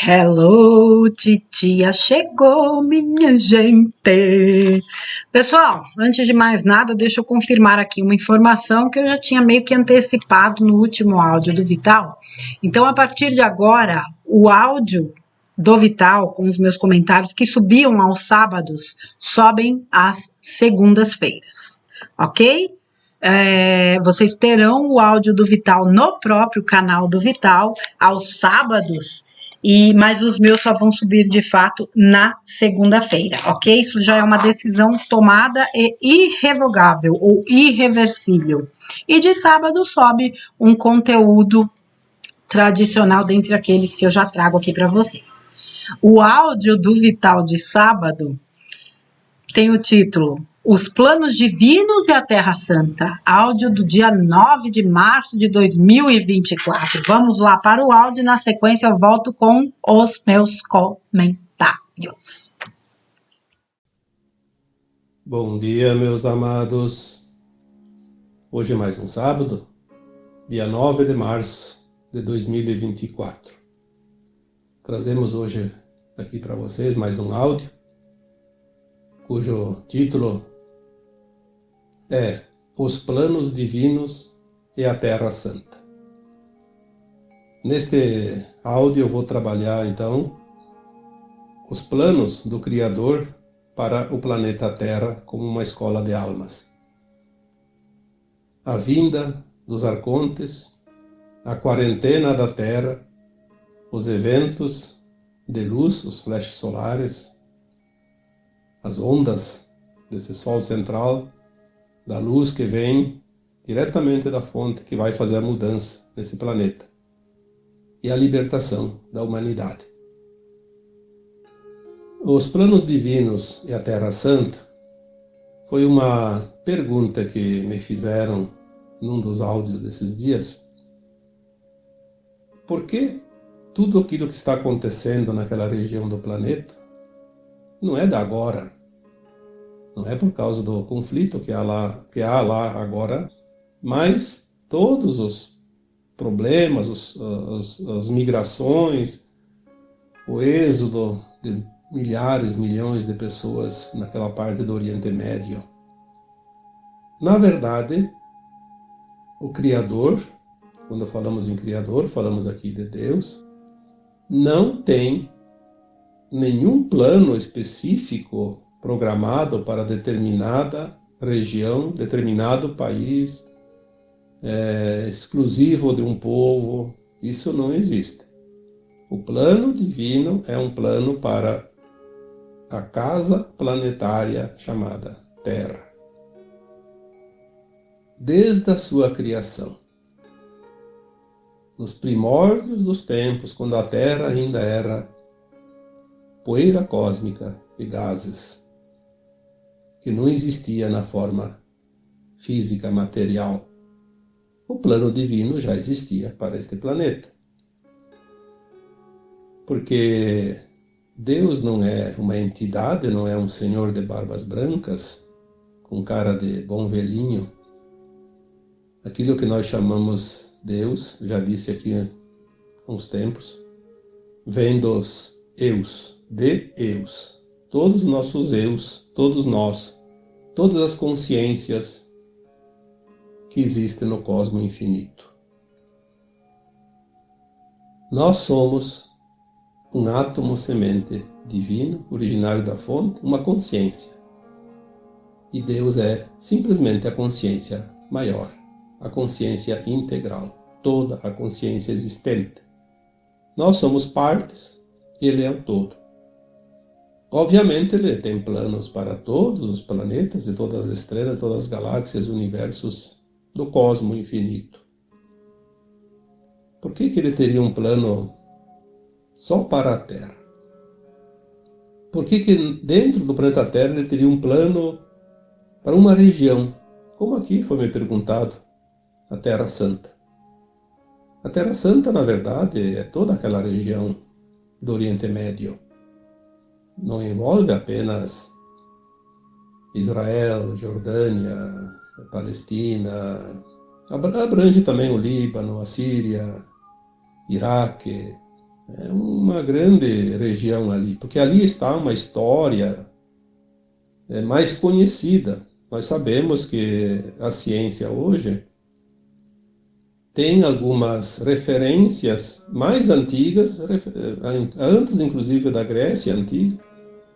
Hello, titia chegou, minha gente. Pessoal, antes de mais nada, deixa eu confirmar aqui uma informação que eu já tinha meio que antecipado no último áudio do Vital. Então, a partir de agora, o áudio do Vital, com os meus comentários que subiam aos sábados, sobem às segundas-feiras, ok? Vocês terão o áudio do Vital no próprio canal do Vital aos sábados, mas os meus só vão subir de fato na segunda-feira, ok? Isso já é uma decisão tomada e irrevogável ou irreversível. E de sábado sobe um conteúdo tradicional dentre aqueles que eu já trago aqui para vocês. O áudio do Vital de sábado tem o título Os Planos Divinos e a Terra Santa, áudio do dia 9 de março de 2024. Vamos lá para o áudio e na sequência eu volto com os meus comentários. Bom dia, meus amados. Hoje é mais um sábado, dia 9 de março de 2024. Trazemos hoje aqui para vocês mais um áudio, cujo título é Os Planos Divinos e a Terra Santa. Neste áudio eu vou trabalhar, então, os planos do Criador para o planeta Terra como uma escola de almas. A vinda dos arcontes, a quarentena da Terra, os eventos de luz, os flashes solares, as ondas desse Sol central, da luz que vem diretamente da fonte que vai fazer a mudança nesse planeta, e a libertação da humanidade. Os planos divinos e a Terra Santa foi uma pergunta que me fizeram num dos áudios desses dias. Por que tudo aquilo que está acontecendo naquela região do planeta não é da agora? Não é por causa do conflito que há lá agora, mas todos os problemas, as migrações, o êxodo de milhares, milhões de pessoas naquela parte do Oriente Médio. Na verdade, o Criador, quando falamos em Criador, falamos aqui de Deus, não tem nenhum plano específico programado para determinada região, determinado país, exclusivo de um povo. Isso não existe. O plano divino é um plano para a casa planetária chamada Terra. Desde a sua criação, nos primórdios dos tempos, quando a Terra ainda era poeira cósmica e gases, que não existia na forma física, material, o plano divino já existia para este planeta. Porque Deus não é uma entidade, não é um senhor de barbas brancas, com cara de bom velhinho. Aquilo que nós chamamos Deus, já disse aqui há uns tempos, vem dos eus, de eus. Todos os nossos eus, todos nós, todas as consciências que existem no cosmos infinito. Nós somos um átomo semente divino, originário da fonte, uma consciência. E Deus é simplesmente a consciência maior, a consciência integral, toda a consciência existente. Nós somos partes, Ele é o todo. Obviamente Ele tem planos para todos os planetas e todas as estrelas, todas as galáxias, universos do cosmos infinito. Por que Ele teria um plano só para a Terra? Por que dentro do planeta Terra Ele teria um plano para uma região? Como aqui foi me perguntado, a Terra Santa. A Terra Santa, na verdade, é toda aquela região do Oriente Médio. Não envolve apenas Israel, Jordânia, Palestina, abrange também o Líbano, a Síria, Iraque, É uma grande região ali, porque ali está uma história mais conhecida. Nós sabemos que a ciência hoje tem algumas referências mais antigas, antes inclusive da Grécia Antiga,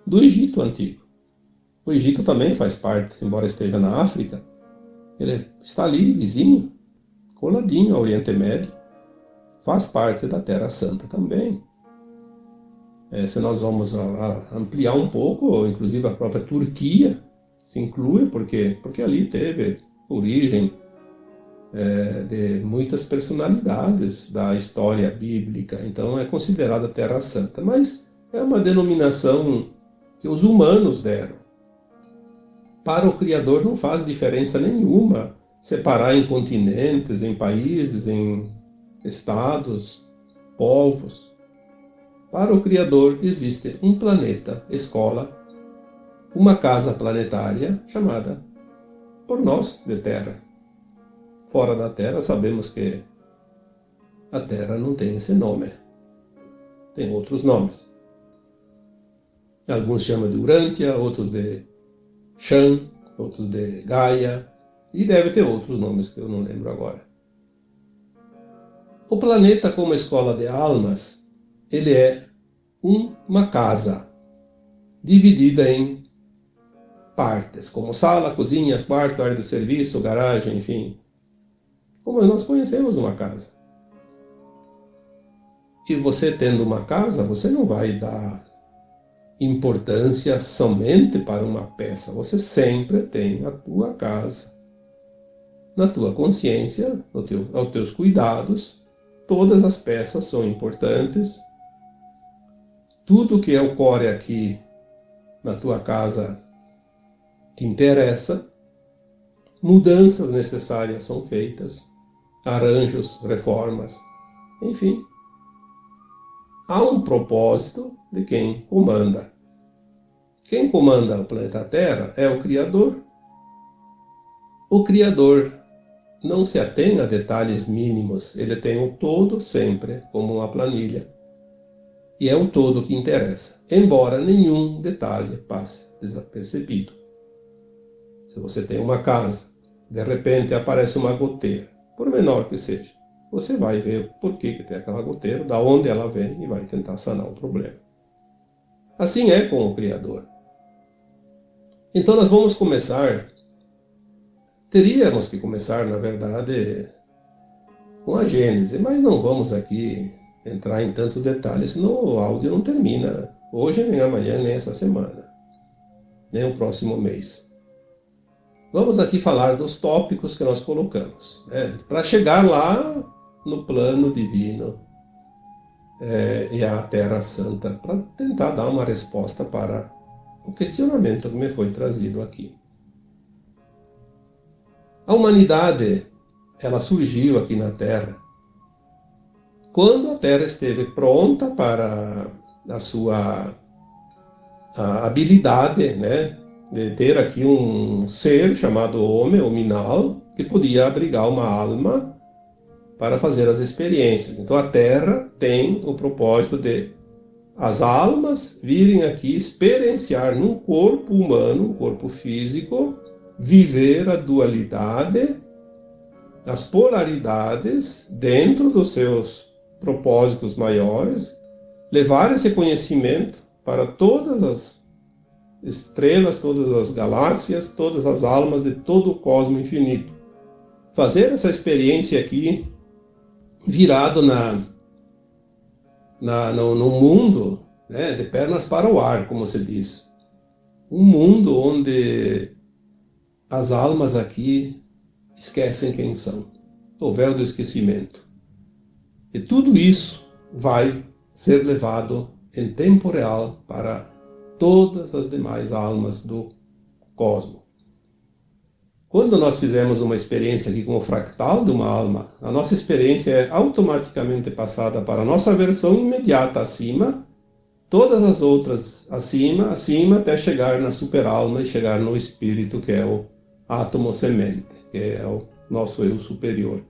do Egito Antigo. O Egito também faz parte, embora esteja na África, ele está ali, vizinho, coladinho ao Oriente Médio, faz parte da Terra Santa também. Se nós vamos ampliar um pouco, inclusive a própria Turquia se inclui, porque ali teve origem de muitas personalidades da história bíblica, então é considerada Terra Santa, mas é uma denominação que os humanos deram. Para o Criador não faz diferença nenhuma separar em continentes, em países, em estados, povos. Para o Criador existe um planeta, escola, uma casa planetária chamada por nós de Terra. Fora da Terra sabemos que a Terra não tem esse nome, tem outros nomes. Alguns chamam de Urântia, outros de Chan, outros de Gaia, e deve ter outros nomes que eu não lembro agora. O planeta como escola de almas, ele é uma casa dividida em partes, como sala, cozinha, quarto, área de serviço, garagem, enfim. Como nós conhecemos uma casa. E você tendo uma casa, você não vai dar importância somente para uma peça. Você sempre tem a tua casa, na tua consciência, aos teus cuidados. Todas as peças são importantes. Tudo que ocorre aqui na tua casa te interessa. Mudanças necessárias são feitas, arranjos, reformas, enfim. Há um propósito de quem comanda. Quem comanda o planeta Terra é o Criador. O Criador não se atém a detalhes mínimos, ele tem o todo sempre como uma planilha. E é o todo que interessa, embora nenhum detalhe passe desapercebido. Se você tem uma casa, de repente aparece uma goteira, por menor que seja, você vai ver por que tem aquela goteira, da onde ela vem e vai tentar sanar o problema. Assim é com o Criador. Então nós vamos começar, teríamos que começar, na verdade, com a Gênese, mas não vamos aqui entrar em tantos detalhes, senão o áudio não termina hoje, nem amanhã, nem essa semana, nem o próximo mês. Vamos aqui falar dos tópicos que nós colocamos, para chegar lá no plano divino e a Terra Santa, para tentar dar uma resposta para o questionamento que me foi trazido aqui. A humanidade, ela surgiu aqui na Terra quando a Terra esteve pronta para a sua habilidade, de ter aqui um ser chamado homem, ou Minal, que podia abrigar uma alma para fazer as experiências. Então a Terra tem o propósito de as almas virem aqui experienciar num corpo humano, um corpo físico, viver a dualidade, as polaridades dentro dos seus propósitos maiores, levar esse conhecimento para todas as estrelas, todas as galáxias, todas as almas de todo o cosmo infinito. Fazer essa experiência aqui virado no mundo, de pernas para o ar, como se diz. Um mundo onde as almas aqui esquecem quem são. O véu do esquecimento. E tudo isso vai ser levado em tempo real para todas as demais almas do cosmos. Quando nós fizemos uma experiência aqui com o fractal de uma alma, a nossa experiência é automaticamente passada para a nossa versão imediata acima, todas as outras acima, até chegar na superalma e chegar no espírito, que é o átomo semente, que é o nosso eu superior.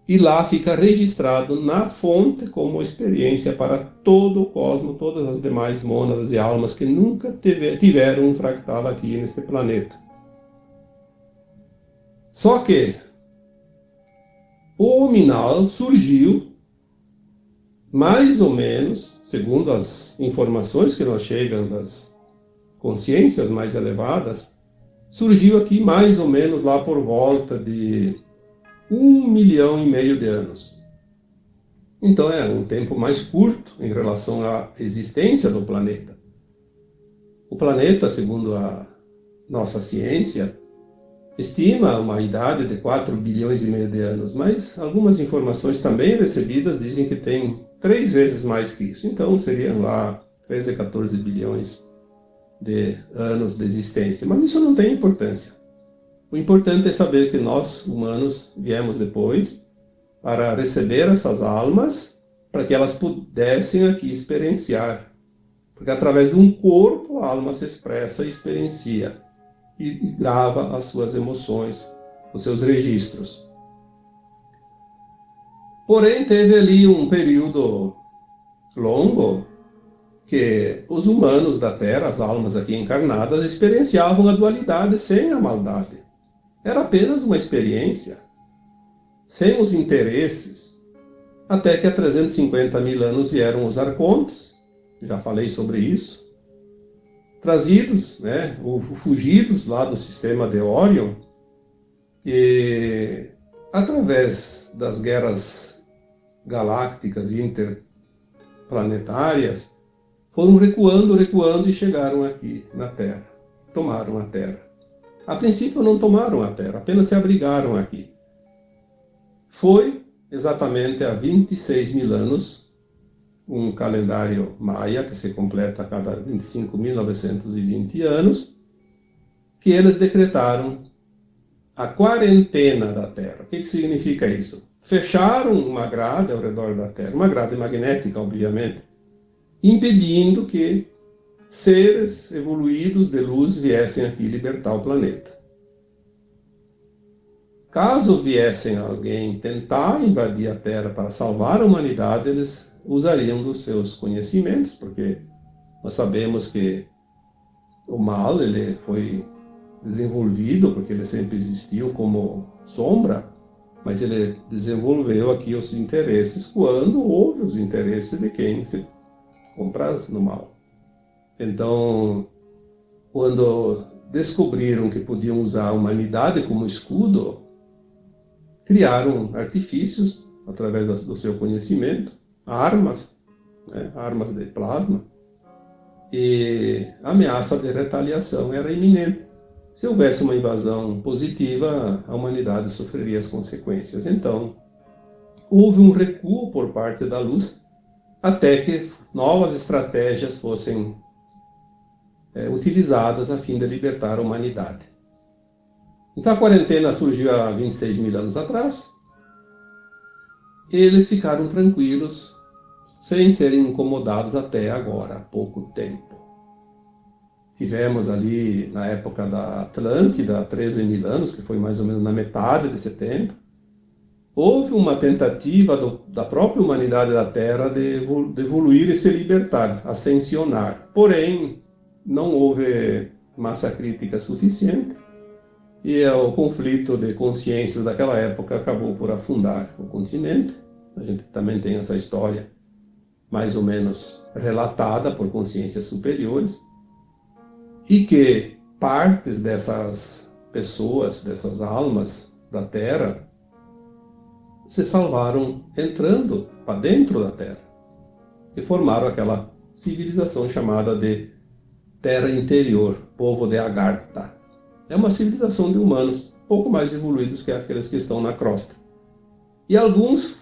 E lá fica registrado na fonte como experiência para todo o cosmos, todas as demais mônadas e almas que nunca tiveram um fractal aqui neste planeta. Só que o Hominal surgiu mais ou menos, segundo as informações que nos chegam das consciências mais elevadas, surgiu aqui mais ou menos lá por volta de 1,5 milhão de anos. Então é um tempo mais curto em relação à existência do planeta. O planeta, segundo a nossa ciência, estima uma idade de 4,5 bilhões de anos, mas algumas informações também recebidas dizem que tem 3 vezes mais que isso. Então seriam lá 13 a 14 bilhões de anos de existência. Mas isso não tem importância. O importante é saber que nós, humanos, viemos depois para receber essas almas, para que elas pudessem aqui experienciar. Porque através de um corpo a alma se expressa e experiencia. E grava as suas emoções, os seus registros. Porém, teve ali um período longo que os humanos da Terra, as almas aqui encarnadas, experienciavam a dualidade sem a maldade. Era apenas uma experiência, sem os interesses, até que há 350 mil anos vieram os arcontes, já falei sobre isso, trazidos, fugidos lá do sistema de Orion, e através das guerras galácticas e interplanetárias, foram recuando e chegaram aqui na Terra, tomaram a Terra. A princípio não tomaram a Terra, apenas se abrigaram aqui. Foi exatamente há 26 mil anos, um calendário maia que se completa a cada 25.920 anos, que eles decretaram a quarentena da Terra. O que significa isso? Fecharam uma grade ao redor da Terra, uma grade magnética, obviamente, impedindo que seres evoluídos de luz viessem aqui libertar o planeta. Caso viessem alguém tentar invadir a Terra para salvar a humanidade, eles usariam dos seus conhecimentos, porque nós sabemos que o mal ele foi desenvolvido, porque ele sempre existiu como sombra, mas ele desenvolveu aqui os interesses quando houve os interesses de quem se compraz no mal. Então, quando descobriram que podiam usar a humanidade como escudo, criaram artifícios, através do seu conhecimento, armas, armas de plasma, e a ameaça de retaliação era iminente. Se houvesse uma invasão positiva, a humanidade sofreria as consequências. Então, houve um recuo por parte da luz, até que novas estratégias fossem utilizadas a fim de libertar a humanidade. Então a quarentena surgiu há 26 mil anos atrás. Eles ficaram tranquilos, sem serem incomodados até agora, há pouco tempo. Tivemos ali, na época da Atlântida, há 13 mil anos, que foi mais ou menos na metade desse tempo, houve uma tentativa da própria humanidade da Terra de evoluir e se libertar, ascensionar. Porém, não houve massa crítica suficiente e o conflito de consciências daquela época acabou por afundar o continente. A gente também tem essa história mais ou menos relatada por consciências superiores, e que partes dessas pessoas, dessas almas da Terra, se salvaram entrando para dentro da Terra e formaram aquela civilização chamada de Terra Interior, povo de Agartha. É uma civilização de humanos pouco mais evoluídos que aqueles que estão na crosta. E alguns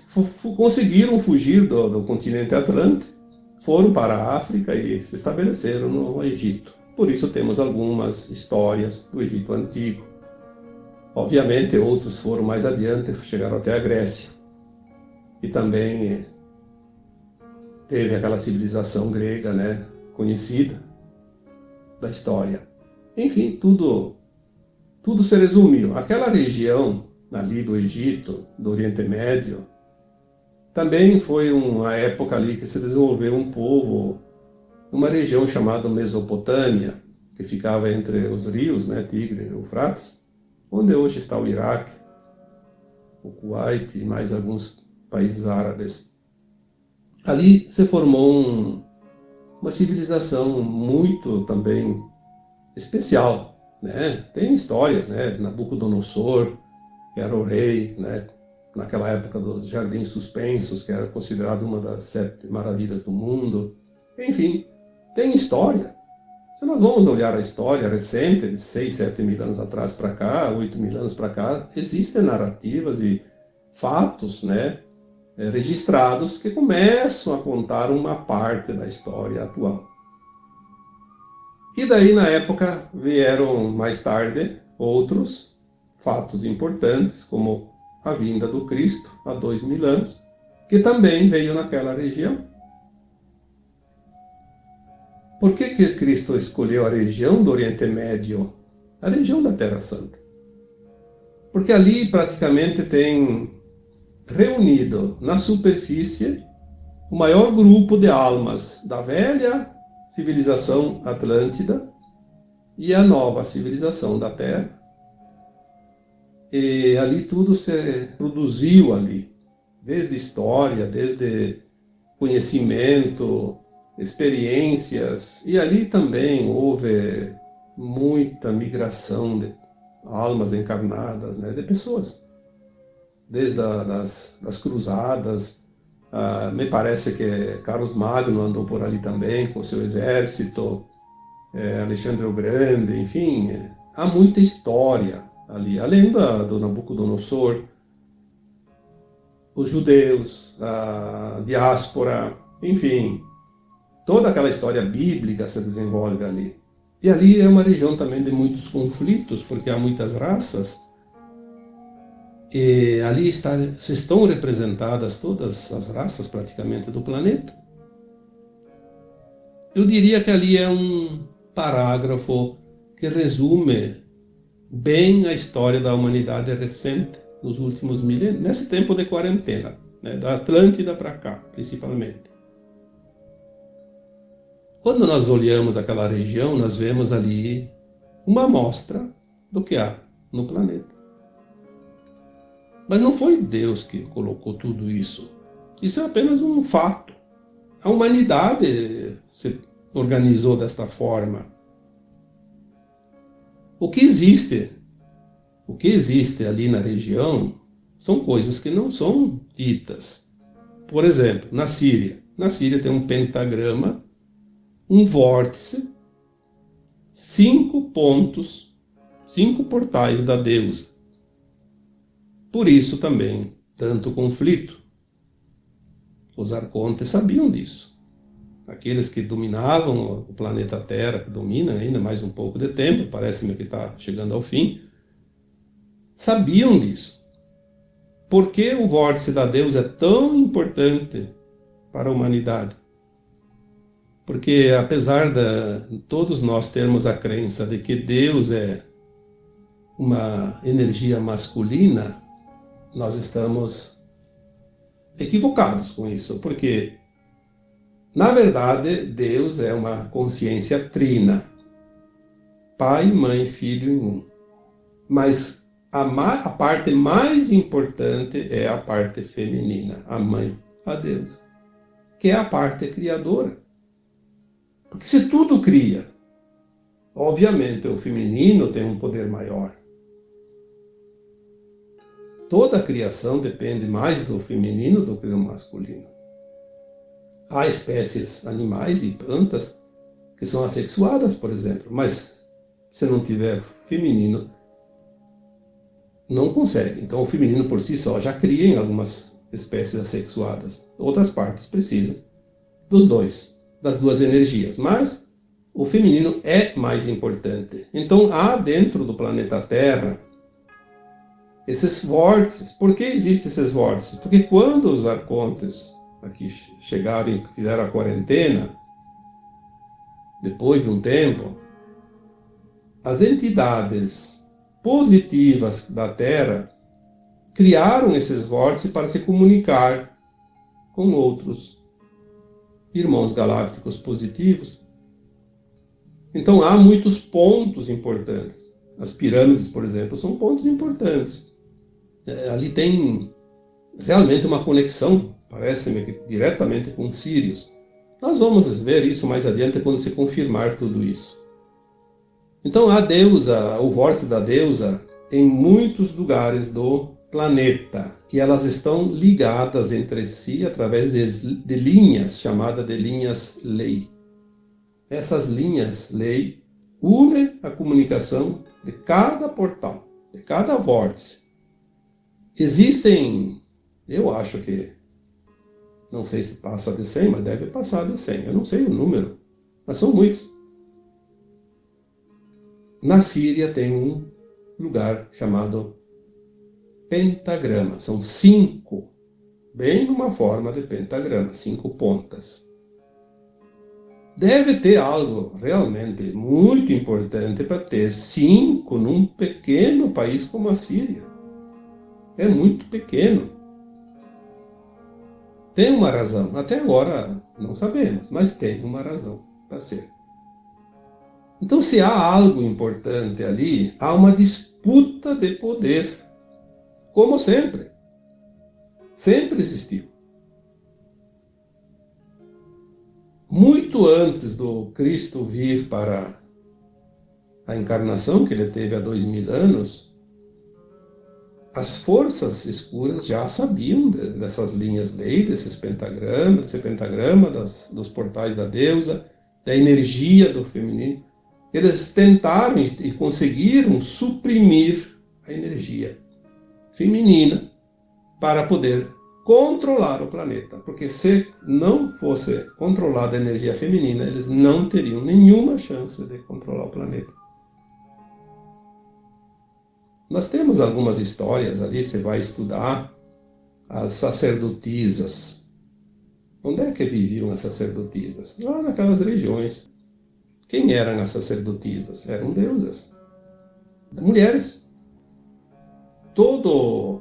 conseguiram fugir do continente Atlântico, foram para a África e se estabeleceram no Egito. Por isso temos algumas histórias do Egito Antigo. Obviamente outros foram mais adiante, chegaram até a Grécia. E também teve aquela civilização grega, conhecida da história. Enfim, tudo se resumiu. Aquela região ali do Egito, do Oriente Médio. Também foi uma época ali que se desenvolveu um povo, uma região chamada Mesopotâmia, que ficava entre os rios, né, Tigre e Eufrates, onde hoje está o Iraque, o Kuwait e mais alguns países árabes. Ali se formou uma civilização muito também especial, né? Tem histórias, né? Nabucodonosor, que era o rei, né? Naquela época dos Jardins Suspensos, que era considerado uma das 7 maravilhas do mundo. Enfim, tem história. Se nós vamos olhar a história recente, de 6, 7 mil anos atrás para cá, 8 mil anos para cá, existem narrativas e fatos, né, registrados que começam a contar uma parte da história atual. E daí, na época, vieram mais tarde outros fatos importantes, como a vinda do Cristo há 2000 anos, que também veio naquela região. Por que Cristo escolheu a região do Oriente Médio, a região da Terra Santa? Porque ali praticamente tem reunido na superfície o maior grupo de almas da velha civilização Atlântida e a nova civilização da Terra. E ali tudo se produziu ali, desde história, desde conhecimento, experiências, e ali também houve muita migração de almas encarnadas, né, de pessoas, desde das cruzadas. Me parece que Carlos Magno andou por ali também com seu exército, Alexandre o Grande, enfim, há muita história ali, além do Nabucodonosor, os judeus, a diáspora, enfim, toda aquela história bíblica se desenvolve ali. E ali é uma região também de muitos conflitos, porque há muitas raças, e ali estão representadas todas as raças praticamente do planeta. Eu diria que ali é um parágrafo que resume bem a história da humanidade recente, nos últimos milênios, nesse tempo de quarentena, né, da Atlântida para cá, principalmente. Quando nós olhamos aquela região, nós vemos ali uma amostra do que há no planeta. Mas não foi Deus que colocou tudo isso. Isso é apenas um fato. A humanidade se organizou desta forma. O que existe ali na região são coisas que não são ditas. Por exemplo, na Síria. Na Síria tem um pentagrama, um vórtice, 5 pontos, 5 portais da deusa. Por isso também tanto conflito. Os arcontes sabiam disso. Aqueles que dominavam o planeta Terra, que dominam ainda mais um pouco de tempo, parece-me que está chegando ao fim, sabiam disso. Por que o vórtice da deusa é tão importante para a humanidade? Porque apesar de todos nós termos a crença de que Deus é uma energia masculina, nós estamos equivocados com isso, porque na verdade Deus é uma consciência trina, Pai, Mãe, Filho em um. Mas a parte mais importante é a parte feminina, a Mãe, a deusa, que é a parte criadora. Porque se tudo cria, obviamente o feminino tem um poder maior. Toda a criação depende mais do feminino do que do masculino. Há espécies animais e plantas que são assexuadas, por exemplo, mas se não tiver feminino, não consegue. Então o feminino por si só já cria em algumas espécies assexuadas. Outras partes precisam das duas energias, mas o feminino é mais importante. Então há dentro do planeta Terra esses vórtices. Por que existem esses vórtices? Porque quando os arcontes aqui chegaram e fizeram a quarentena, depois de um tempo, as entidades positivas da Terra criaram esses vórtices para se comunicar com outros irmãos galácticos positivos. Então há muitos pontos importantes. As pirâmides, por exemplo, são pontos importantes. Ali tem realmente uma conexão, parece-me, diretamente com Sírios. Nós vamos ver isso mais adiante quando se confirmar tudo isso. Então a deusa, o vórtice da deusa, em muitos lugares do planeta, e elas estão ligadas entre si através de linhas, chamadas de linhas lei. Essas linhas lei unem a comunicação de cada portal, de cada vórtice. Existem, eu acho que, não sei se passa de 100, mas deve passar de 100, eu não sei o número, mas são muitos. Na Síria tem um lugar chamado pentagrama, são 5, bem numa forma de pentagrama, 5 pontas. Deve ter algo realmente muito importante para ter 5 num pequeno país como a Síria. É muito pequeno. Tem uma razão, até agora não sabemos, mas tem uma razão para ser. Então, se há algo importante ali, há uma disputa de poder, como sempre. Sempre existiu. Muito antes do Cristo vir para a encarnação que ele teve há 2000 anos, as forças escuras já sabiam dessas linhas lei, desses pentagramas, desse pentagrama, dos portais da deusa, da energia do feminino. Eles tentaram e conseguiram suprimir a energia feminina para poder controlar o planeta. Porque se não fosse controlada a energia feminina, eles não teriam nenhuma chance de controlar o planeta. Nós temos algumas histórias ali, você vai estudar as sacerdotisas. Onde é que viviam as sacerdotisas? Lá naquelas regiões. Quem eram as sacerdotisas? Eram deusas. Mulheres. Todo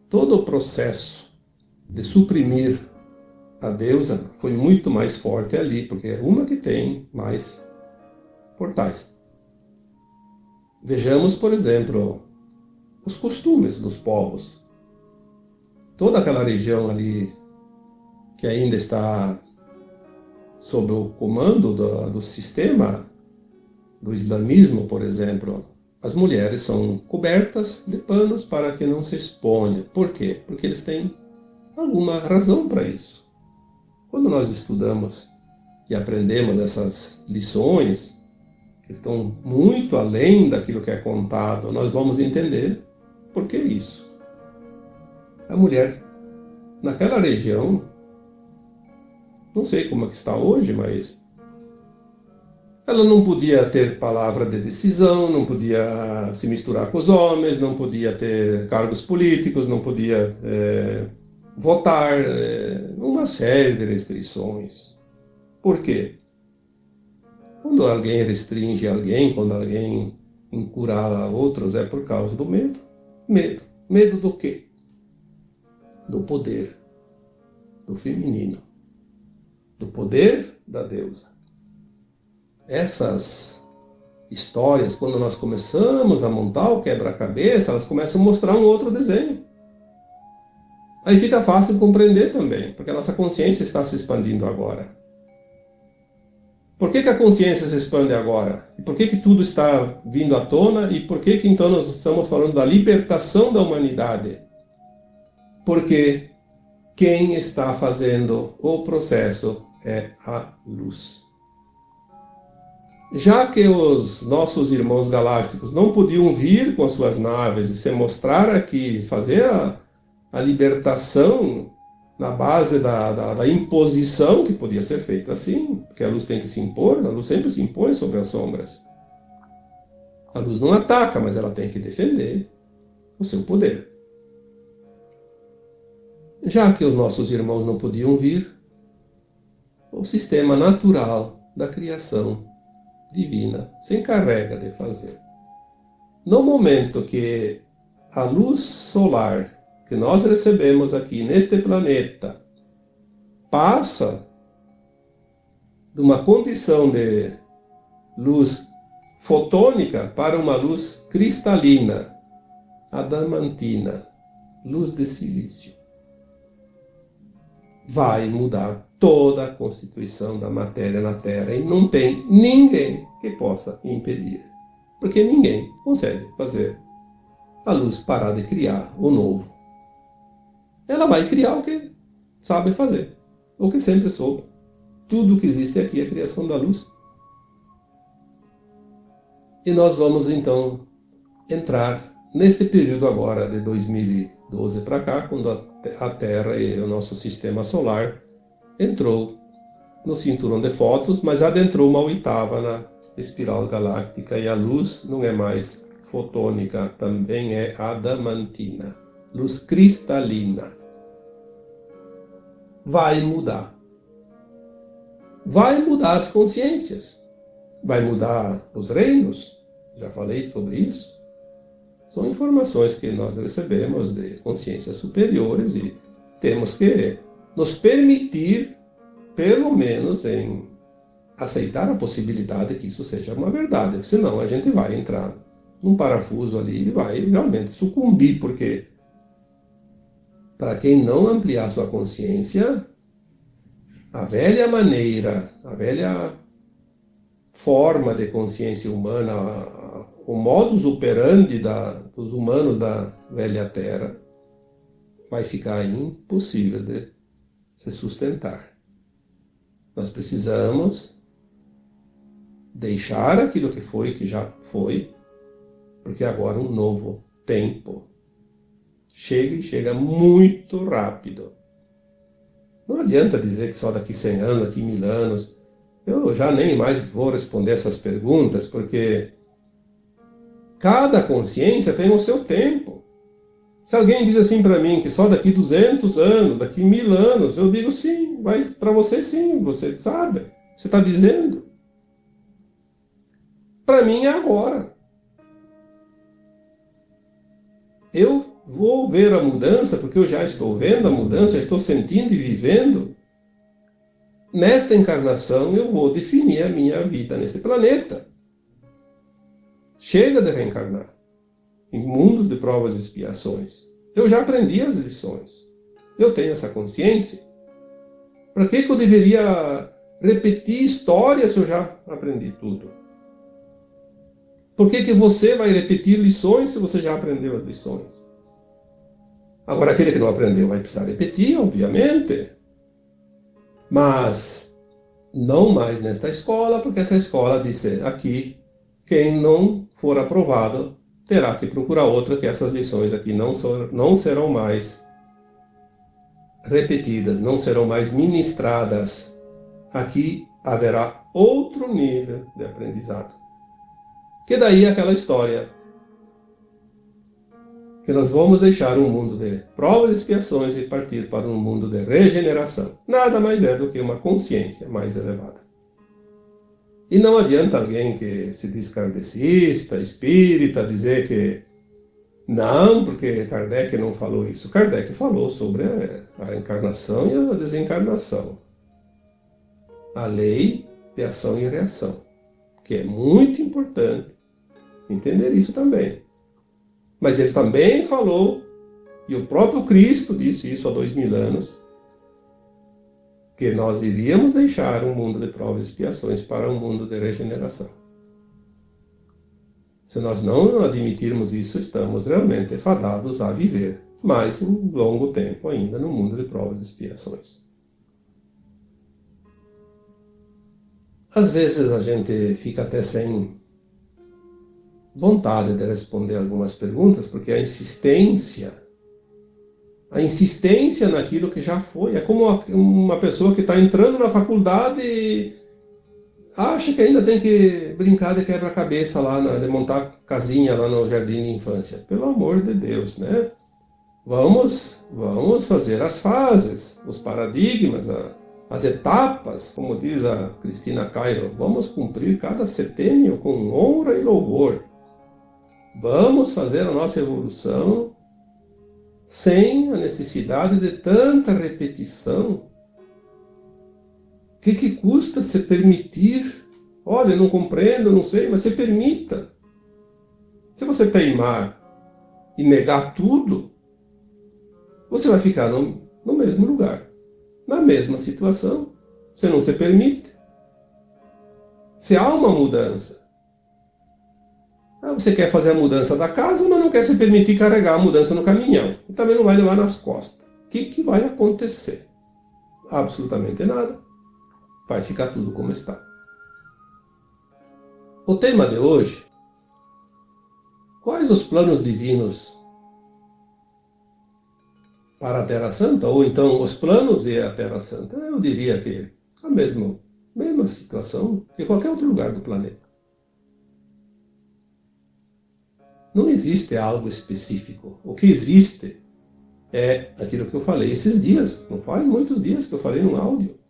o processo de suprimir a deusa foi muito mais forte ali, porque é uma que tem mais portais. Vejamos, por exemplo, os costumes dos povos. Toda aquela região ali que ainda está sob o comando do sistema do islamismo, por exemplo, as mulheres são cobertas de panos para que não se exponha. Por quê? Porque eles têm alguma razão para isso. Quando nós estudamos e aprendemos essas lições, que estão muito além daquilo que é contado, nós vamos entender por que isso. A mulher, naquela região, não sei como é que está hoje, mas ela não podia ter palavra de decisão, não podia se misturar com os homens, não podia ter cargos políticos, não podia votar, uma série de restrições. Por quê? Quando alguém restringe alguém, quando alguém encurrala outros, é por causa do medo. Medo. Medo do quê? Do poder, do feminino, do poder da deusa. Essas histórias, quando nós começamos a montar o quebra-cabeça, elas começam a mostrar um outro desenho. Aí fica fácil compreender também, porque a nossa consciência está se expandindo agora. Por que a consciência se expande agora? E por que tudo está vindo à tona? E por que então nós estamos falando da libertação da humanidade? Porque quem está fazendo o processo é a luz. Já que os nossos irmãos galácticos não podiam vir com as suas naves e se mostrar aqui, fazer a libertação na base da imposição, que podia ser feita assim, porque a luz tem que se impor, a luz sempre se impõe sobre as sombras. A luz não ataca, mas ela tem que defender o seu poder. Já que os nossos irmãos não podiam vir, o sistema natural da criação divina se encarrega de fazer. No momento que a luz solar que nós recebemos aqui neste planeta passa de uma condição de luz fotônica para uma luz cristalina, adamantina, luz de silício, vai mudar toda a constituição da matéria na Terra e não tem ninguém que possa impedir, porque ninguém consegue fazer a luz parar de criar o novo. Ela vai criar o que sabe fazer, o que sempre soube. Tudo que existe aqui é a criação da luz. E nós vamos então entrar neste período agora de 2012 para cá, quando a Terra e o nosso sistema solar entrou no cinturão de Fótons, mas adentrou uma oitava na espiral galáctica e a luz não é mais fotônica, também é adamantina, luz cristalina. Vai mudar as consciências, vai mudar os reinos, já falei sobre isso. São informações que nós recebemos de consciências superiores e temos que nos permitir, pelo menos, em aceitar a possibilidade que isso seja uma verdade, senão a gente vai entrar num parafuso ali e vai realmente sucumbir, porque para quem não ampliar sua consciência, a velha maneira, a velha forma de consciência humana, o modus operandi dos humanos da velha Terra vai ficar impossível de se sustentar. Nós precisamos deixar aquilo que foi, que já foi, porque agora um novo tempo chega e chega muito rápido. Não adianta dizer que só daqui 100 anos, daqui 1000 anos. Eu já nem mais vou responder essas perguntas, porque cada consciência tem o seu tempo. Se alguém diz assim para mim que só daqui 200 anos, daqui 1000 anos, eu digo sim, vai para você sim, você sabe, você está dizendo. Para mim é agora. Eu vou ver a mudança, porque eu já estou vendo a mudança, já estou sentindo e vivendo. Nesta encarnação eu vou definir a minha vida nesse planeta. Chega de reencarnar em mundos de provas e expiações. Eu já aprendi as lições. Eu tenho essa consciência. Para que eu deveria repetir histórias se eu já aprendi tudo? Por que você vai repetir lições se você já aprendeu as lições? Agora, aquele que não aprendeu vai precisar repetir, obviamente. Mas não mais nesta escola, porque essa escola disse aqui, quem não for aprovado terá que procurar outra, que essas lições aqui não serão mais repetidas, não serão mais ministradas. Aqui haverá outro nível de aprendizado. Que daí é aquela história que nós vamos deixar um mundo de provas e expiações e partir para um mundo de regeneração. Nada mais é do que uma consciência mais elevada. E não adianta alguém que se diz kardecista, espírita, dizer que não, porque Kardec não falou isso. Kardec falou sobre a encarnação e a desencarnação. A lei de ação e reação, que é muito importante entender isso também. Mas ele também falou, e o próprio Cristo disse isso há 2000 anos, que nós iríamos deixar um mundo de provas e expiações para um mundo de regeneração. Se nós não admitirmos isso, estamos realmente fadados a viver mais um longo tempo ainda no mundo de provas e expiações. Às vezes a gente fica até sem vontade de responder algumas perguntas, porque a insistência naquilo que já foi, é como uma pessoa que está entrando na faculdade e acha que ainda tem que brincar de quebra-cabeça lá, de montar casinha lá no jardim de infância. Pelo amor de Deus, né? Vamos fazer as fases, os paradigmas, as etapas, como diz a Cristina Cairo. Vamos cumprir cada setênio com honra e louvor. Vamos fazer a nossa evolução sem a necessidade de tanta repetição. O que custa se permitir? Olha, eu não compreendo, não sei, mas se permita. Se você teimar e negar tudo, você vai ficar no mesmo lugar, na mesma situação. Você não se permite. Se há uma mudança, você quer fazer a mudança da casa, mas não quer se permitir carregar a mudança no caminhão. E também não vai levar nas costas. O que vai acontecer? Absolutamente nada. Vai ficar tudo como está. O tema de hoje: quais os planos divinos para a Terra Santa? Ou então os planos e a Terra Santa? Eu diria que a mesma situação que qualquer outro lugar do planeta. Não existe algo específico. O que existe é aquilo que eu falei esses dias. Não faz muitos dias que eu falei num áudio.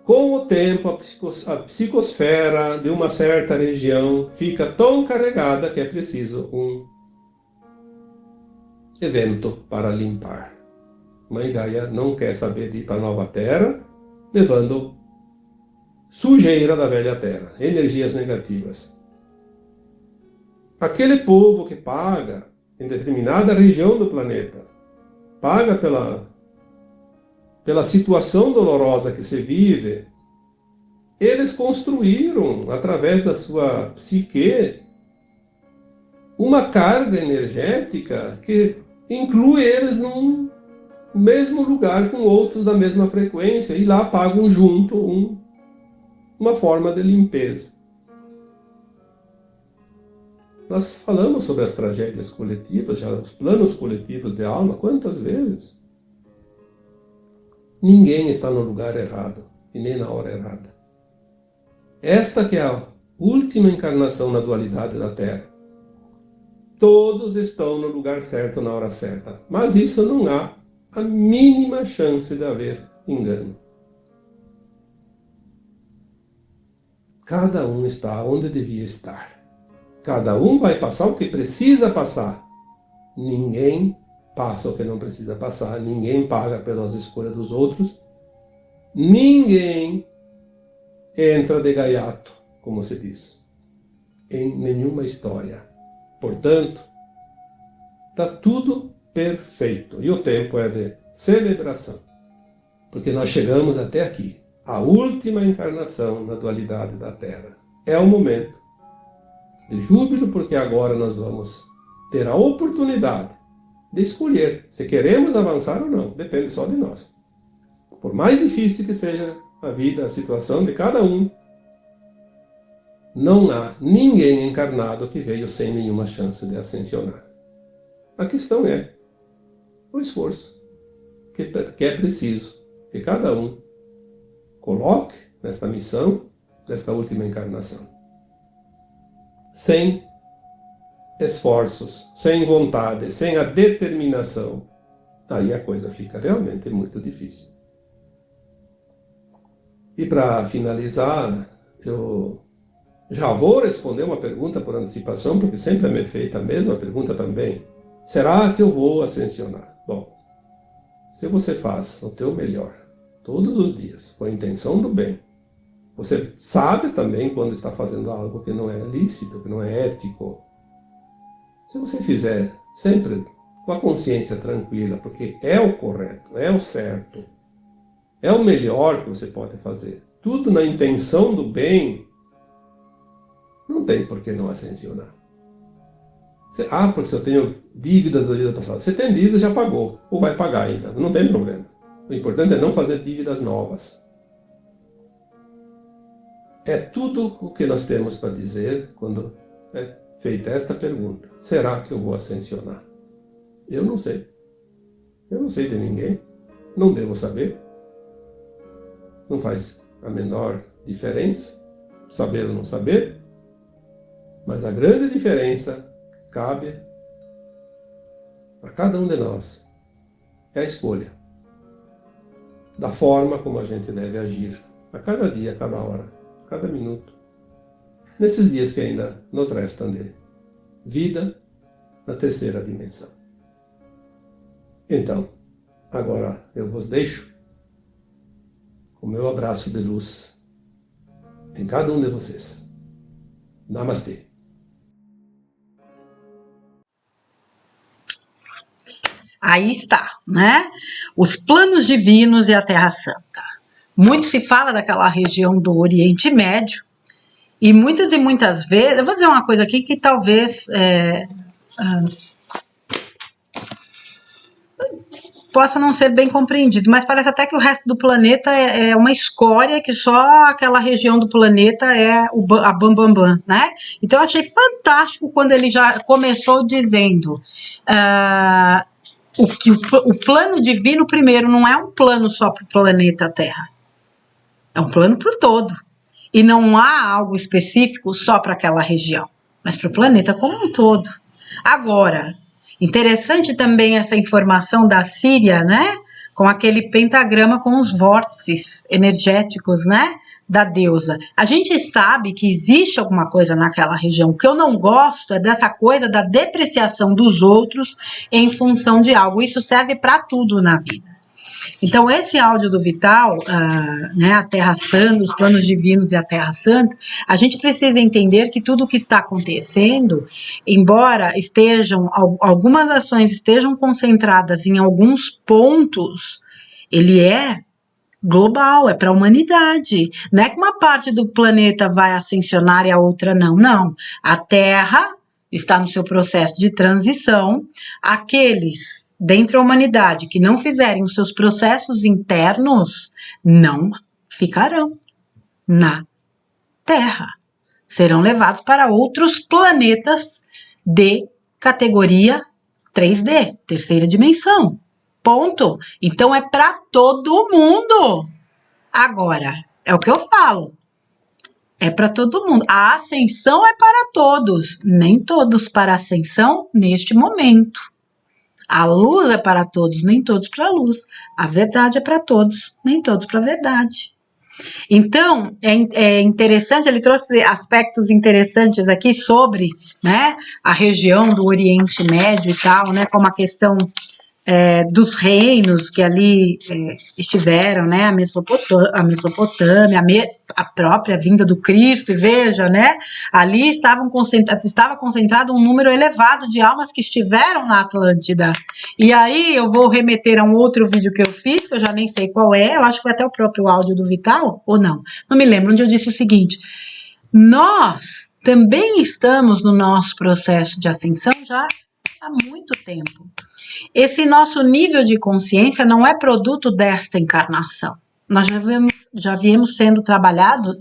Com o tempo, a psicosfera de uma certa região fica tão carregada que é preciso um evento para limpar. Mãe Gaia não quer saber de ir para a nova Terra, levando sujeira da velha Terra, energias negativas. Aquele povo que paga em determinada região do planeta, paga pela situação dolorosa que se vive, eles construíram, através da sua psique, uma carga energética que inclui eles num mesmo lugar com outros da mesma frequência, e lá pagam junto uma forma de limpeza. Nós falamos sobre as tragédias coletivas, já os planos coletivos de alma, quantas vezes? Ninguém está no lugar errado e nem na hora errada. Esta que é a última encarnação na dualidade da Terra. Todos estão no lugar certo na hora certa, mas isso não há a mínima chance de haver engano. Cada um está onde devia estar. Cada um vai passar o que precisa passar. Ninguém passa o que não precisa passar. Ninguém paga pelas escolhas dos outros. Ninguém entra de gaiato, como se diz, em nenhuma história. Portanto, está tudo perfeito. E o tempo é de celebração. Porque nós chegamos até aqui. A última encarnação na dualidade da Terra. É o momento de júbilo, porque agora nós vamos ter a oportunidade de escolher se queremos avançar ou não. Depende só de nós. Por mais difícil que seja a vida, a situação de cada um, não há ninguém encarnado que veio sem nenhuma chance de ascensionar. A questão é o esforço que é preciso que cada um coloque nesta missão, desta última encarnação. Sem esforços, sem vontade, sem a determinação, aí a coisa fica realmente muito difícil. E para finalizar, eu já vou responder uma pergunta por antecipação, porque sempre é feita a mesma pergunta também. Será que eu vou ascensionar? Bom, se você faz o teu melhor todos os dias, com a intenção do bem, você sabe também quando está fazendo algo que não é lícito, que não é ético. Se você fizer sempre com a consciência tranquila, porque é o correto, é o certo, é o melhor que você pode fazer, tudo na intenção do bem, não tem por que não ascensionar. Porque se eu tenho dívidas da vida passada. Você tem dívidas, já pagou, ou vai pagar ainda, não tem problema. O importante é não fazer dívidas novas. É tudo o que nós temos para dizer quando é feita esta pergunta. Será que eu vou ascensionar? Eu não sei. Eu não sei de ninguém. Não devo saber. Não faz a menor diferença saber ou não saber. Mas a grande diferença que cabe a cada um de nós é a escolha da forma como a gente deve agir a cada dia, a cada hora, a cada minuto. nesses dias que ainda nos restam de vida na terceira dimensão. Então, agora eu vos deixo com o meu abraço de luz em cada um de vocês. Namastê. Aí está, né? Os planos divinos e a Terra Santa. Muito se fala daquela região do Oriente Médio, e muitas vezes, eu vou dizer uma coisa aqui que talvez possa não ser bem compreendido, mas parece até que o resto do planeta é uma escória, que só aquela região do planeta é a bambambam, né? Então eu achei fantástico quando ele já começou dizendo o plano divino, primeiro, não é um plano só para o planeta Terra, é um plano para o todo. E não há algo específico só para aquela região, mas para o planeta como um todo. Agora, interessante também essa informação da Síria, né? Com aquele pentagrama com os vórtices energéticos, né? Da deusa. A gente sabe que existe alguma coisa naquela região. O que eu não gosto é dessa coisa da depreciação dos outros em função de algo. Isso serve para tudo na vida. Então, esse áudio do Vital, né, a Terra Santa, os planos divinos e a Terra Santa, a gente precisa entender que tudo o que está acontecendo, embora algumas ações estejam concentradas em alguns pontos, ele é global, é para a humanidade. Não é que uma parte do planeta vai ascensionar e a outra não. Não. A Terra está no seu processo de transição. Aqueles dentro da humanidade que não fizerem os seus processos internos não ficarão na Terra. Serão levados para outros planetas de categoria 3D, terceira dimensão. Ponto. Então é para todo mundo. Agora, é o que eu falo. É para todo mundo. A ascensão é para todos. Nem todos para a ascensão neste momento. A luz é para todos, nem todos para a luz. A verdade é para todos, nem todos para a verdade. Então, é interessante, ele trouxe aspectos interessantes aqui sobre, né, a região do Oriente Médio e tal, né, como a questão dos reinos que ali estiveram, né, a Mesopotâmia, a própria vinda do Cristo, e veja, né, ali estava concentrado um número elevado de almas que estiveram na Atlântida. E aí eu vou remeter a um outro vídeo que eu fiz, que eu já nem sei qual é, eu acho que foi até o próprio áudio do Vital, ou não me lembro, onde eu disse o seguinte: nós também estamos no nosso processo de ascensão já há muito tempo. Esse nosso nível de consciência não é produto desta encarnação. Nós já viemos sendo trabalhados,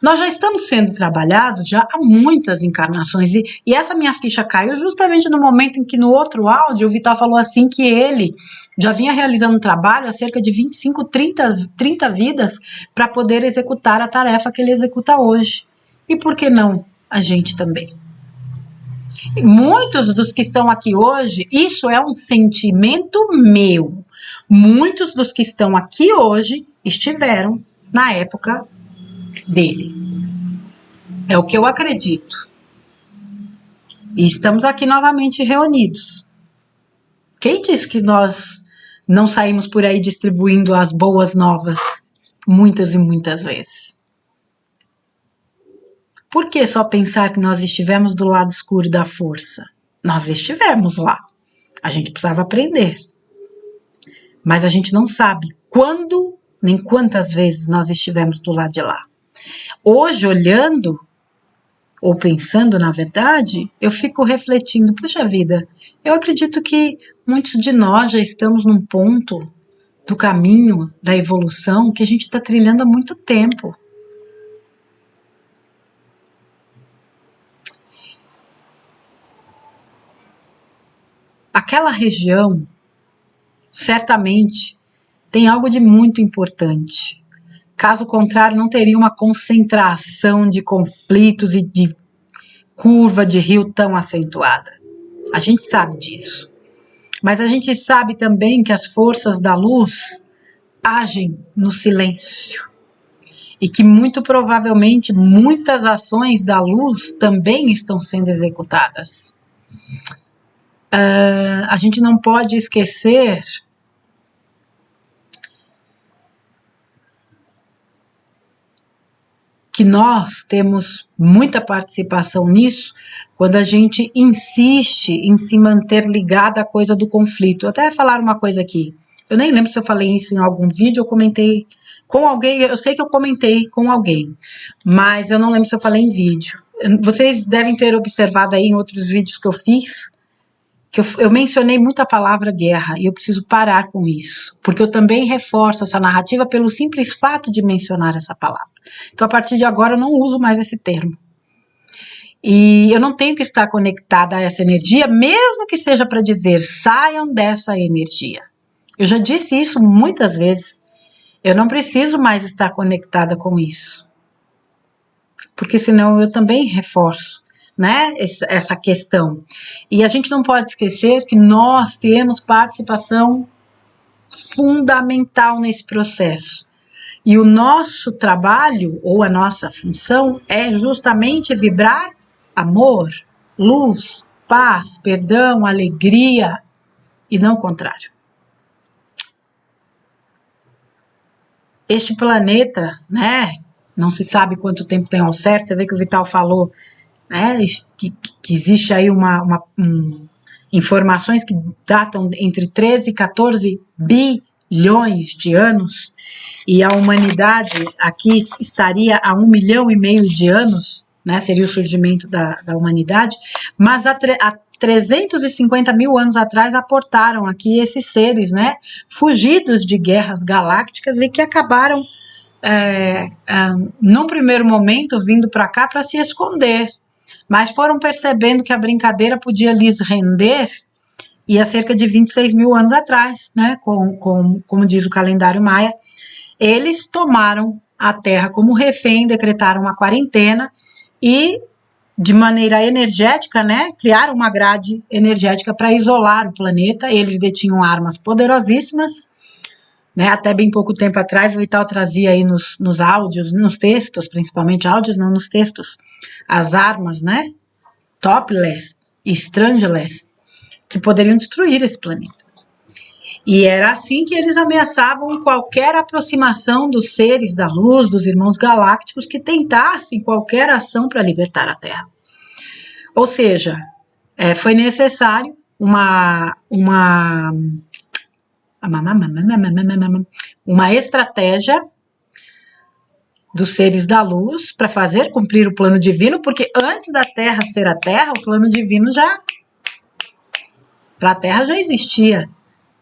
nós já estamos sendo trabalhados já há muitas encarnações. E essa minha ficha caiu justamente no momento em que no outro áudio o Vital falou assim que ele já vinha realizando um trabalho há cerca de 25, 30 vidas para poder executar a tarefa que ele executa hoje. E por que não a gente também? Muitos dos que estão aqui hoje, isso é um sentimento meu. Muitos dos que estão aqui hoje estiveram na época dele. É o que eu acredito. E estamos aqui novamente reunidos. Quem disse que nós não saímos por aí distribuindo as boas novas muitas e muitas vezes? Por que só pensar que nós estivemos do lado escuro da força? Nós estivemos lá. A gente precisava aprender. Mas a gente não sabe quando nem quantas vezes nós estivemos do lado de lá. Hoje, olhando, ou pensando na verdade, eu fico refletindo, puxa vida, eu acredito que muitos de nós já estamos num ponto do caminho da evolução que a gente está trilhando há muito tempo. Aquela região, certamente, tem algo de muito importante. Caso contrário, não teria uma concentração de conflitos e de curva de rio tão acentuada. A gente sabe disso. Mas a gente sabe também que as forças da luz agem no silêncio. e que muito provavelmente muitas ações da luz também estão sendo executadas. A gente não pode esquecer que nós temos muita participação nisso quando a gente insiste em se manter ligada à coisa do conflito. Até falar uma coisa aqui, eu nem lembro se eu falei isso em algum vídeo, eu comentei com alguém, eu sei que eu comentei com alguém, mas eu não lembro se eu falei em vídeo. Vocês devem ter observado aí em outros vídeos que eu fiz, que eu mencionei muito a palavra guerra, e eu preciso parar com isso, porque eu também reforço essa narrativa pelo simples fato de mencionar essa palavra. Então, a partir de agora, eu não uso mais esse termo. E eu não tenho que estar conectada a essa energia, mesmo que seja para dizer, saiam dessa energia. Eu já disse isso muitas vezes. Eu não preciso mais estar conectada com isso. Porque senão eu também reforço, né, essa questão. E a gente não pode esquecer que nós temos participação fundamental nesse processo. E o nosso trabalho, ou a nossa função, é justamente vibrar amor, luz, paz, perdão, alegria, e não o contrário. Este planeta, né, não se sabe quanto tempo tem ao certo, você vê que o Vital falou, né, que existe aí informações que datam entre 13 e 14 bilhões de anos, e a humanidade aqui estaria a 1,5 milhão de anos, né, seria o surgimento da humanidade, mas há 350 mil anos atrás aportaram aqui esses seres, né, fugidos de guerras galácticas e que acabaram, num primeiro momento, vindo para cá para se esconder, mas foram percebendo que a brincadeira podia lhes render, e há cerca de 26 mil anos atrás, né, como diz o calendário maia, eles tomaram a Terra como refém, decretaram uma quarentena e, de maneira energética, né, criaram uma grade energética para isolar o planeta. Eles detinham armas poderosíssimas, né, até bem pouco tempo atrás, o Vital trazia aí nos áudios, nos textos, principalmente áudios, não nos textos, as armas, né, topless e strangeless, que poderiam destruir esse planeta. E era assim que eles ameaçavam qualquer aproximação dos seres da luz, dos irmãos galácticos, que tentassem qualquer ação para libertar a Terra. Ou seja, foi necessário uma estratégia dos seres da luz para fazer cumprir o plano divino, porque antes da Terra ser a Terra, o plano divino para a Terra já existia,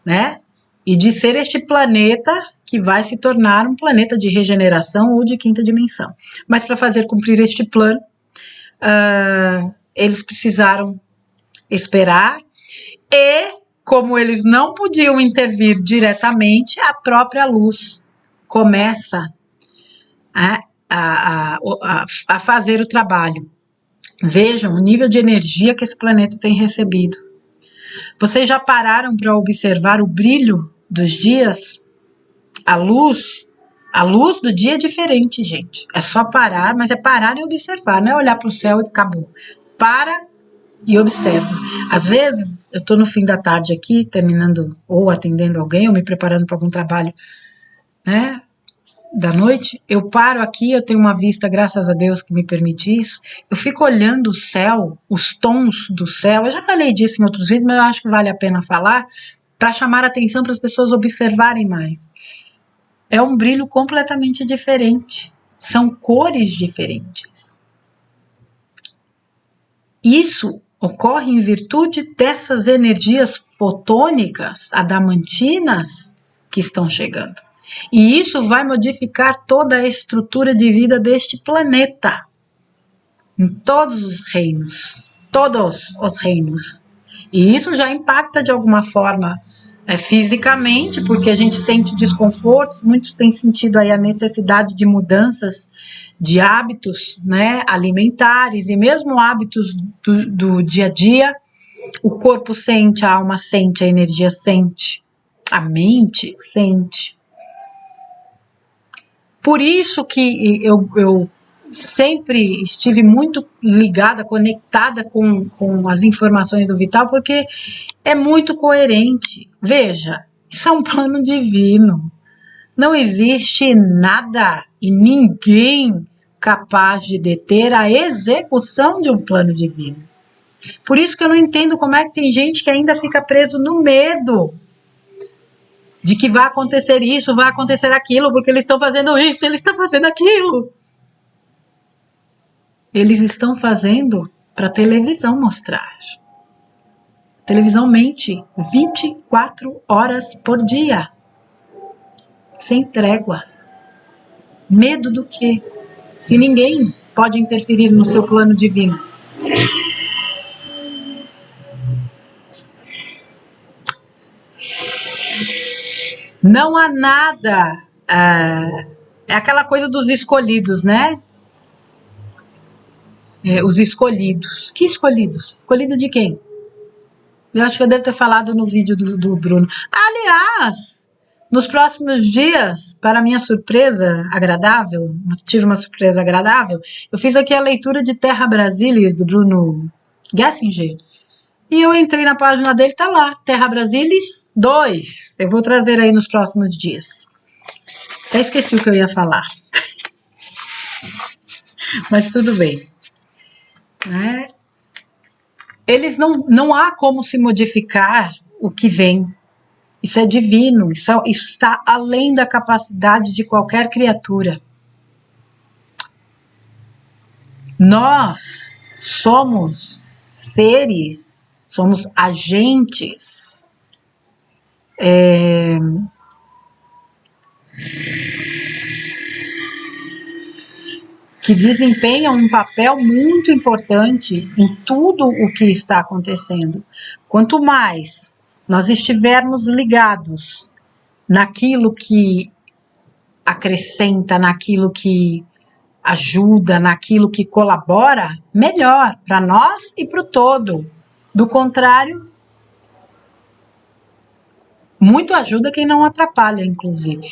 né? E de ser este planeta que vai se tornar um planeta de regeneração ou de quinta dimensão. Mas para fazer cumprir este plano, eles precisaram esperar, e como eles não podiam intervir diretamente, a própria luz começa a fazer o trabalho. Vejam o nível de energia que esse planeta tem recebido. Vocês já pararam para observar o brilho dos dias? A luz do dia é diferente, gente. É só parar, mas é parar e observar, não é olhar para o céu e acabou. Para e observa. Às vezes, eu estou no fim da tarde aqui, terminando ou atendendo alguém, ou me preparando para algum trabalho, né, da noite, eu paro aqui, eu tenho uma vista, graças a Deus, que me permite isso, eu fico olhando o céu, os tons do céu. Eu já falei disso em outros vídeos, mas eu acho que vale a pena falar, para chamar a atenção para as pessoas observarem mais. É um brilho completamente diferente, são cores diferentes. Isso ocorre em virtude dessas energias fotônicas, adamantinas, que estão chegando. E isso vai modificar toda a estrutura de vida deste planeta, em todos os reinos, E isso já impacta de alguma forma fisicamente, porque a gente sente desconfortos, muitos têm sentido aí a necessidade de mudanças de hábitos, né, alimentares e mesmo hábitos do dia a dia. O corpo sente, a alma sente, a energia sente, a mente sente. Por isso que eu sempre estive muito ligada, conectada com as informações do Vital, porque é muito coerente. Veja, isso é um plano divino. Não existe nada e ninguém capaz de deter a execução de um plano divino. Por isso que eu não entendo como é que tem gente que ainda fica preso no medo de que vai acontecer isso, vai acontecer aquilo, porque eles estão fazendo isso, eles estão fazendo aquilo. Eles estão fazendo para a televisão mostrar. A televisão mente 24 horas por dia, sem trégua. Medo do quê? Se ninguém pode interferir no seu plano divino. Não há nada. É aquela coisa dos escolhidos, né? Os escolhidos. Que escolhidos? Escolhido de quem? Eu acho que eu devo ter falado no vídeo do Bruno. Aliás, nos próximos dias, para minha surpresa agradável, tive uma surpresa agradável, eu fiz aqui a leitura de Terra Brasilis, do Bruno Gessinger. E eu entrei na página dele, tá lá, Terra Brasilis 2. Eu vou trazer aí nos próximos dias. Até esqueci o que eu ia falar. Mas tudo bem. Eles não há como se modificar o que vem. Isso é divino, isso está além da capacidade de qualquer criatura. Nós somos seres, somos agentes que desempenham um papel muito importante em tudo o que está acontecendo. Quanto mais nós estivermos ligados naquilo que acrescenta, naquilo que ajuda, naquilo que colabora, melhor para nós e para o todo. Do contrário, muito ajuda quem não atrapalha, inclusive.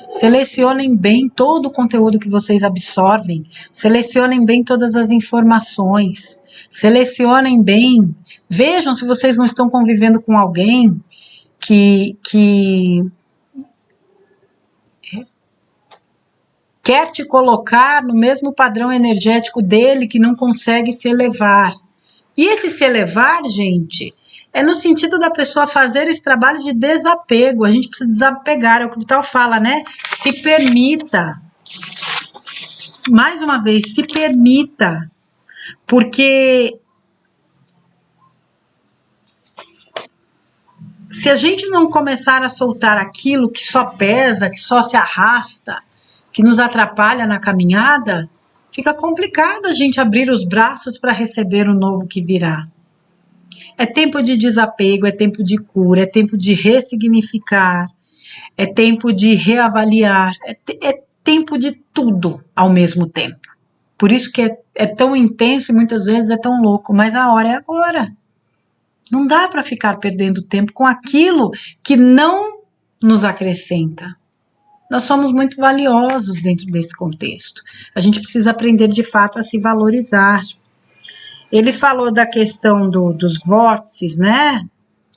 Selecionem bem todo o conteúdo que vocês absorvem, selecionem bem todas as informações, selecionem bem, vejam se vocês não estão convivendo com alguém que quer te colocar no mesmo padrão energético dele, que não consegue se elevar. E esse se elevar, gente, é no sentido da pessoa fazer esse trabalho de desapego. A gente precisa desapegar, é o que o Vital fala, né? Se permita. Mais uma vez, se permita. Porque se a gente não começar a soltar aquilo que só pesa, que só se arrasta, que nos atrapalha na caminhada, fica complicado a gente abrir os braços para receber o novo que virá. É tempo de desapego, é tempo de cura, é tempo de ressignificar, é tempo de reavaliar, é tempo de tudo ao mesmo tempo. Por isso que é tão intenso e muitas vezes é tão louco, mas a hora é agora. Não dá para ficar perdendo tempo com aquilo que não nos acrescenta. Nós somos muito valiosos dentro desse contexto. A gente precisa aprender de fato a se valorizar. Ele falou da questão dos vórtices, né,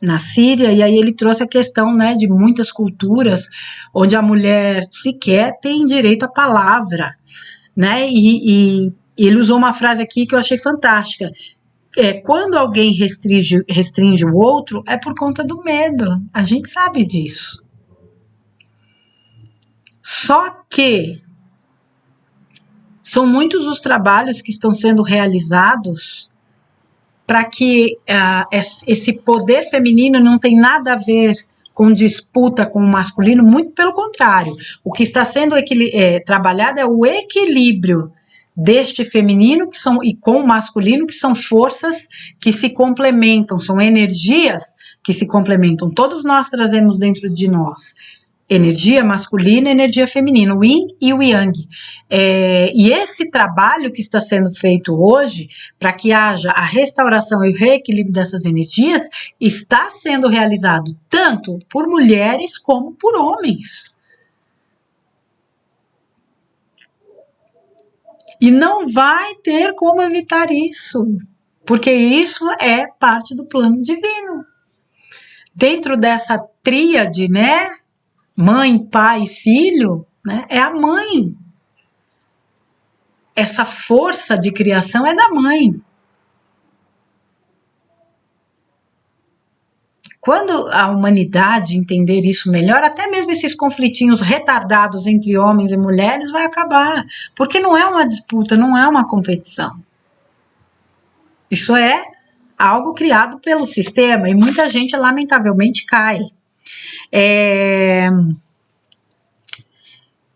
na Síria, e aí ele trouxe a questão, né, de muitas culturas onde a mulher sequer tem direito à palavra, né, e ele usou uma frase aqui que eu achei fantástica. Quando alguém restringe o outro, é por conta do medo. A gente sabe disso. Só que são muitos os trabalhos que estão sendo realizados para que esse poder feminino não tem nada a ver com disputa com o masculino, muito pelo contrário. O que está sendo trabalhado é o equilíbrio deste feminino e com o masculino, que são forças que se complementam, são energias que se complementam. Todos nós trazemos dentro de nós energia masculina e energia feminina, o yin e o yang. E esse trabalho que está sendo feito hoje, para que haja a restauração e o reequilíbrio dessas energias, está sendo realizado tanto por mulheres como por homens. E não vai ter como evitar isso, porque isso é parte do plano divino. Dentro dessa tríade, né? Mãe, pai e filho, né? É a mãe. Essa força de criação é da mãe. Quando a humanidade entender isso melhor, até mesmo esses conflitinhos retardados entre homens e mulheres vai acabar. Porque não é uma disputa, não é uma competição. Isso é algo criado pelo sistema e muita gente, lamentavelmente, cai.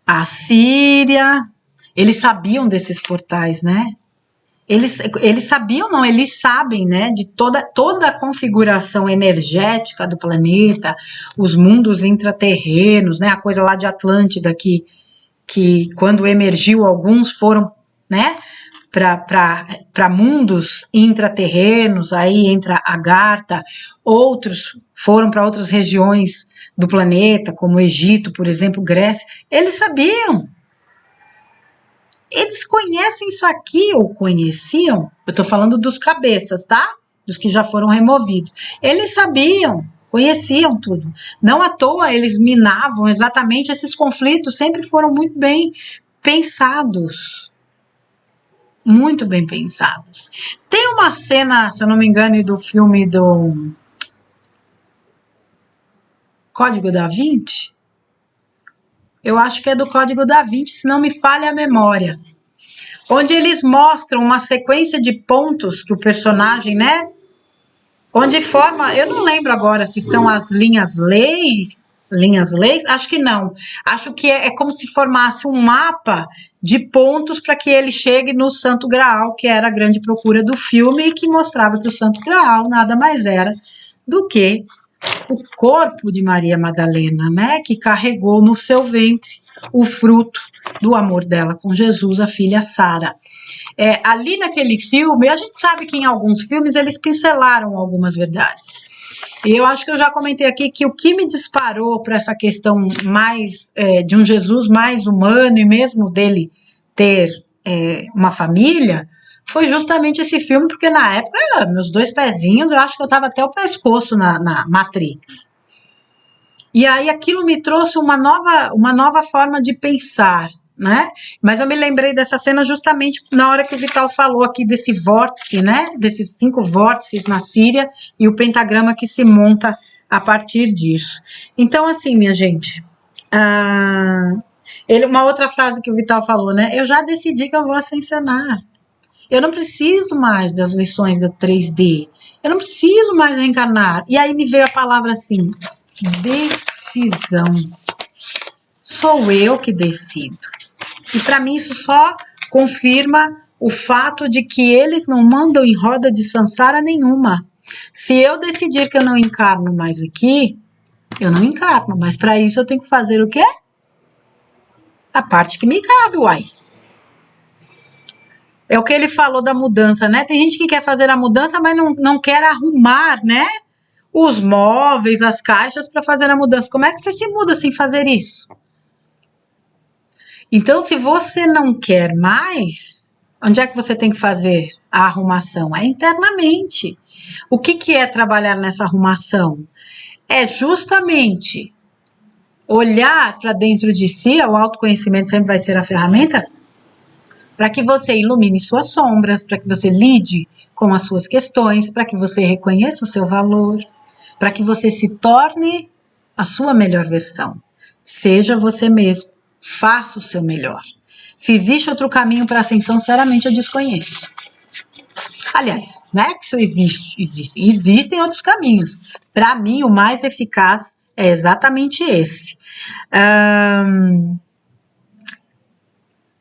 A Síria, eles sabiam desses portais, né? Eles sabiam, não, eles sabem, né, de toda a configuração energética do planeta, os mundos intraterrenos, né, a coisa lá de Atlântida que quando emergiu alguns foram, né, para mundos intraterrenos, aí entra Agartha, outros foram para outras regiões do planeta, como Egito, por exemplo, Grécia, eles sabiam. Eles conhecem isso aqui, ou conheciam, eu estou falando dos cabeças, tá? Dos que já foram removidos. Eles sabiam, conheciam tudo. Não à toa eles minavam exatamente esses conflitos, sempre foram muito bem pensados. Muito bem pensados. Tem uma cena, se eu não me engano, do filme do Código da Vinci. Eu acho que é do Código da Vinci, se não me falha a memória. Onde eles mostram uma sequência de pontos que o personagem, né? Onde forma, eu não lembro agora se são as linhas leis, acho que não. Acho que é como se formasse um mapa de pontos para que ele chegue no Santo Graal, que era a grande procura do filme e que mostrava que o Santo Graal nada mais era do que o corpo de Maria Madalena, né, que carregou no seu ventre o fruto do amor dela com Jesus, a filha Sara. Ali naquele filme, a gente sabe que em alguns filmes eles pincelaram algumas verdades. E eu acho que eu já comentei aqui que o que me disparou para essa questão mais de um Jesus mais humano e mesmo dele ter uma família foi justamente esse filme, porque na época, meus 2 pezinhos, eu acho que eu estava até o pescoço na Matrix. E aí aquilo me trouxe uma nova forma de pensar, né? Mas eu me lembrei dessa cena justamente na hora que o Vital falou aqui desse vórtice, né? Desses 5 vórtices na Síria e o pentagrama que se monta a partir disso. Então, assim, minha gente, uma outra frase que o Vital falou, né? Eu já decidi que eu vou ascensionar. Eu não preciso mais das lições da 3D. Eu não preciso mais reencarnar. E aí me veio a palavra assim, decisão. Sou eu que decido. E para mim isso só confirma o fato de que eles não mandam em roda de samsara nenhuma. Se eu decidir que eu não encarno mais aqui, eu não encarno. Mas para isso eu tenho que fazer o quê? A parte que me cabe, uai. É o que ele falou da mudança, né? Tem gente que quer fazer a mudança, mas não quer arrumar, né? Os móveis, as caixas para fazer a mudança. Como é que você se muda sem fazer isso? Então, se você não quer mais, onde é que você tem que fazer a arrumação? É internamente. O que é trabalhar nessa arrumação? É justamente olhar para dentro de si, o autoconhecimento sempre vai ser a ferramenta, para que você ilumine suas sombras, para que você lide com as suas questões, para que você reconheça o seu valor, para que você se torne a sua melhor versão. Seja você mesmo, faça o seu melhor. Se existe outro caminho para a ascensão, sinceramente eu desconheço. Aliás, não é que isso existe, existem outros caminhos. Para mim, o mais eficaz é exatamente esse.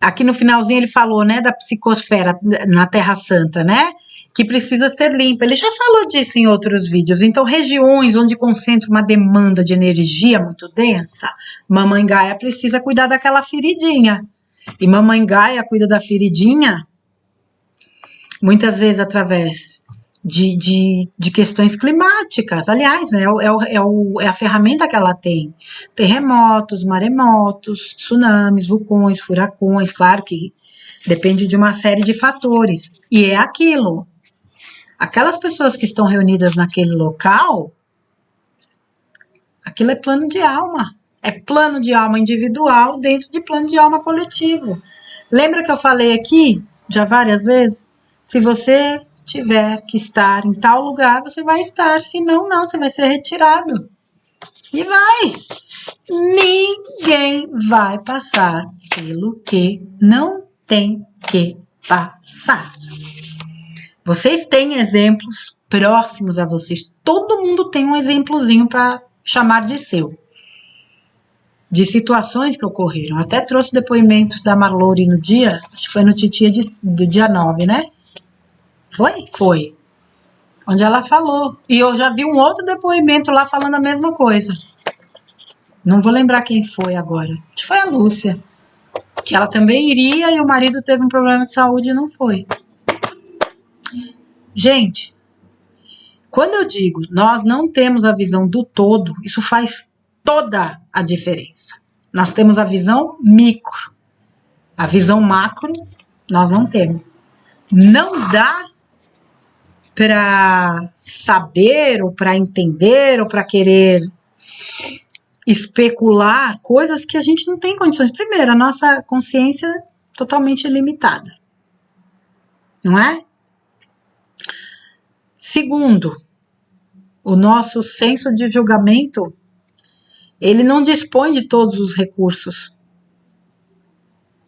Aqui no finalzinho ele falou, né, da psicosfera na Terra Santa, né, que precisa ser limpa. Ele já falou disso em outros vídeos. Então, regiões onde concentra uma demanda de energia muito densa, Mamãe Gaia precisa cuidar daquela feridinha. E Mamãe Gaia cuida da feridinha, muitas vezes através de questões climáticas. Aliás, né, é a ferramenta que ela tem. Terremotos, maremotos, tsunamis, vulcões, furacões. Claro que Depende de uma série de fatores. E é aquilo. Aquelas pessoas que estão reunidas naquele local, aquilo é plano de alma. É plano de alma individual dentro de plano de alma coletivo. Lembra que eu falei aqui, já várias vezes? Se você tiver que estar em tal lugar, você vai estar. Se não, não, você vai ser retirado. E vai. Ninguém vai passar pelo que não tem que passar. Vocês têm exemplos próximos a vocês. Todo mundo tem um exemplozinho para chamar de seu. De situações que ocorreram. Até trouxe o depoimento da Marloure no dia, acho que foi no Titia do dia 9, né? Foi? Foi. Onde ela falou. E eu já vi um outro depoimento lá falando a mesma coisa. Não vou lembrar quem foi agora. Acho que foi a Lúcia. Que ela também iria e o marido teve um problema de saúde e não foi. Gente, quando eu digo nós não temos a visão do todo, isso faz toda a diferença. Nós temos a visão micro. A visão macro, nós não temos. Não dá para saber, ou para entender, ou para querer especular coisas que a gente não tem condições. Primeiro, a nossa consciência é totalmente limitada. Não é? Segundo, o nosso senso de julgamento, ele não dispõe de todos os recursos.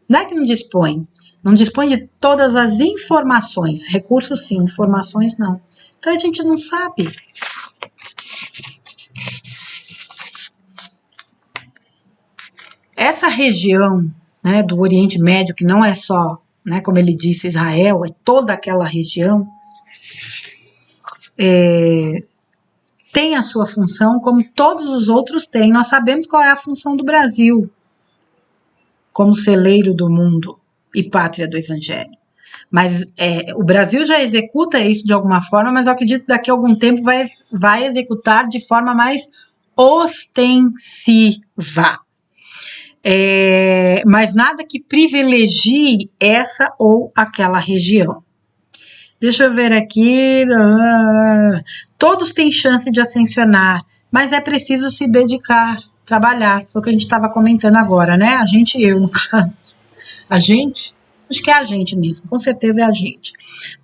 Não é que não dispõe. Não dispõe de todas as informações. Recursos sim, informações não. Então a gente não sabe. Essa região, né, do Oriente Médio, que não é só, né, como ele disse, Israel, é toda aquela região, tem a sua função como todos os outros têm. Nós sabemos qual é a função do Brasil como celeiro do mundo e pátria do Evangelho. Mas o Brasil já executa isso de alguma forma, mas eu acredito que daqui a algum tempo vai executar de forma mais ostensiva. Mas nada que privilegie essa ou aquela região. Deixa eu ver aqui. Todos têm chance de ascensionar, mas é preciso se dedicar, trabalhar. Foi o que a gente estava comentando agora, né? A gente e eu, no caso. A gente? Acho que é a gente mesmo, com certeza é a gente.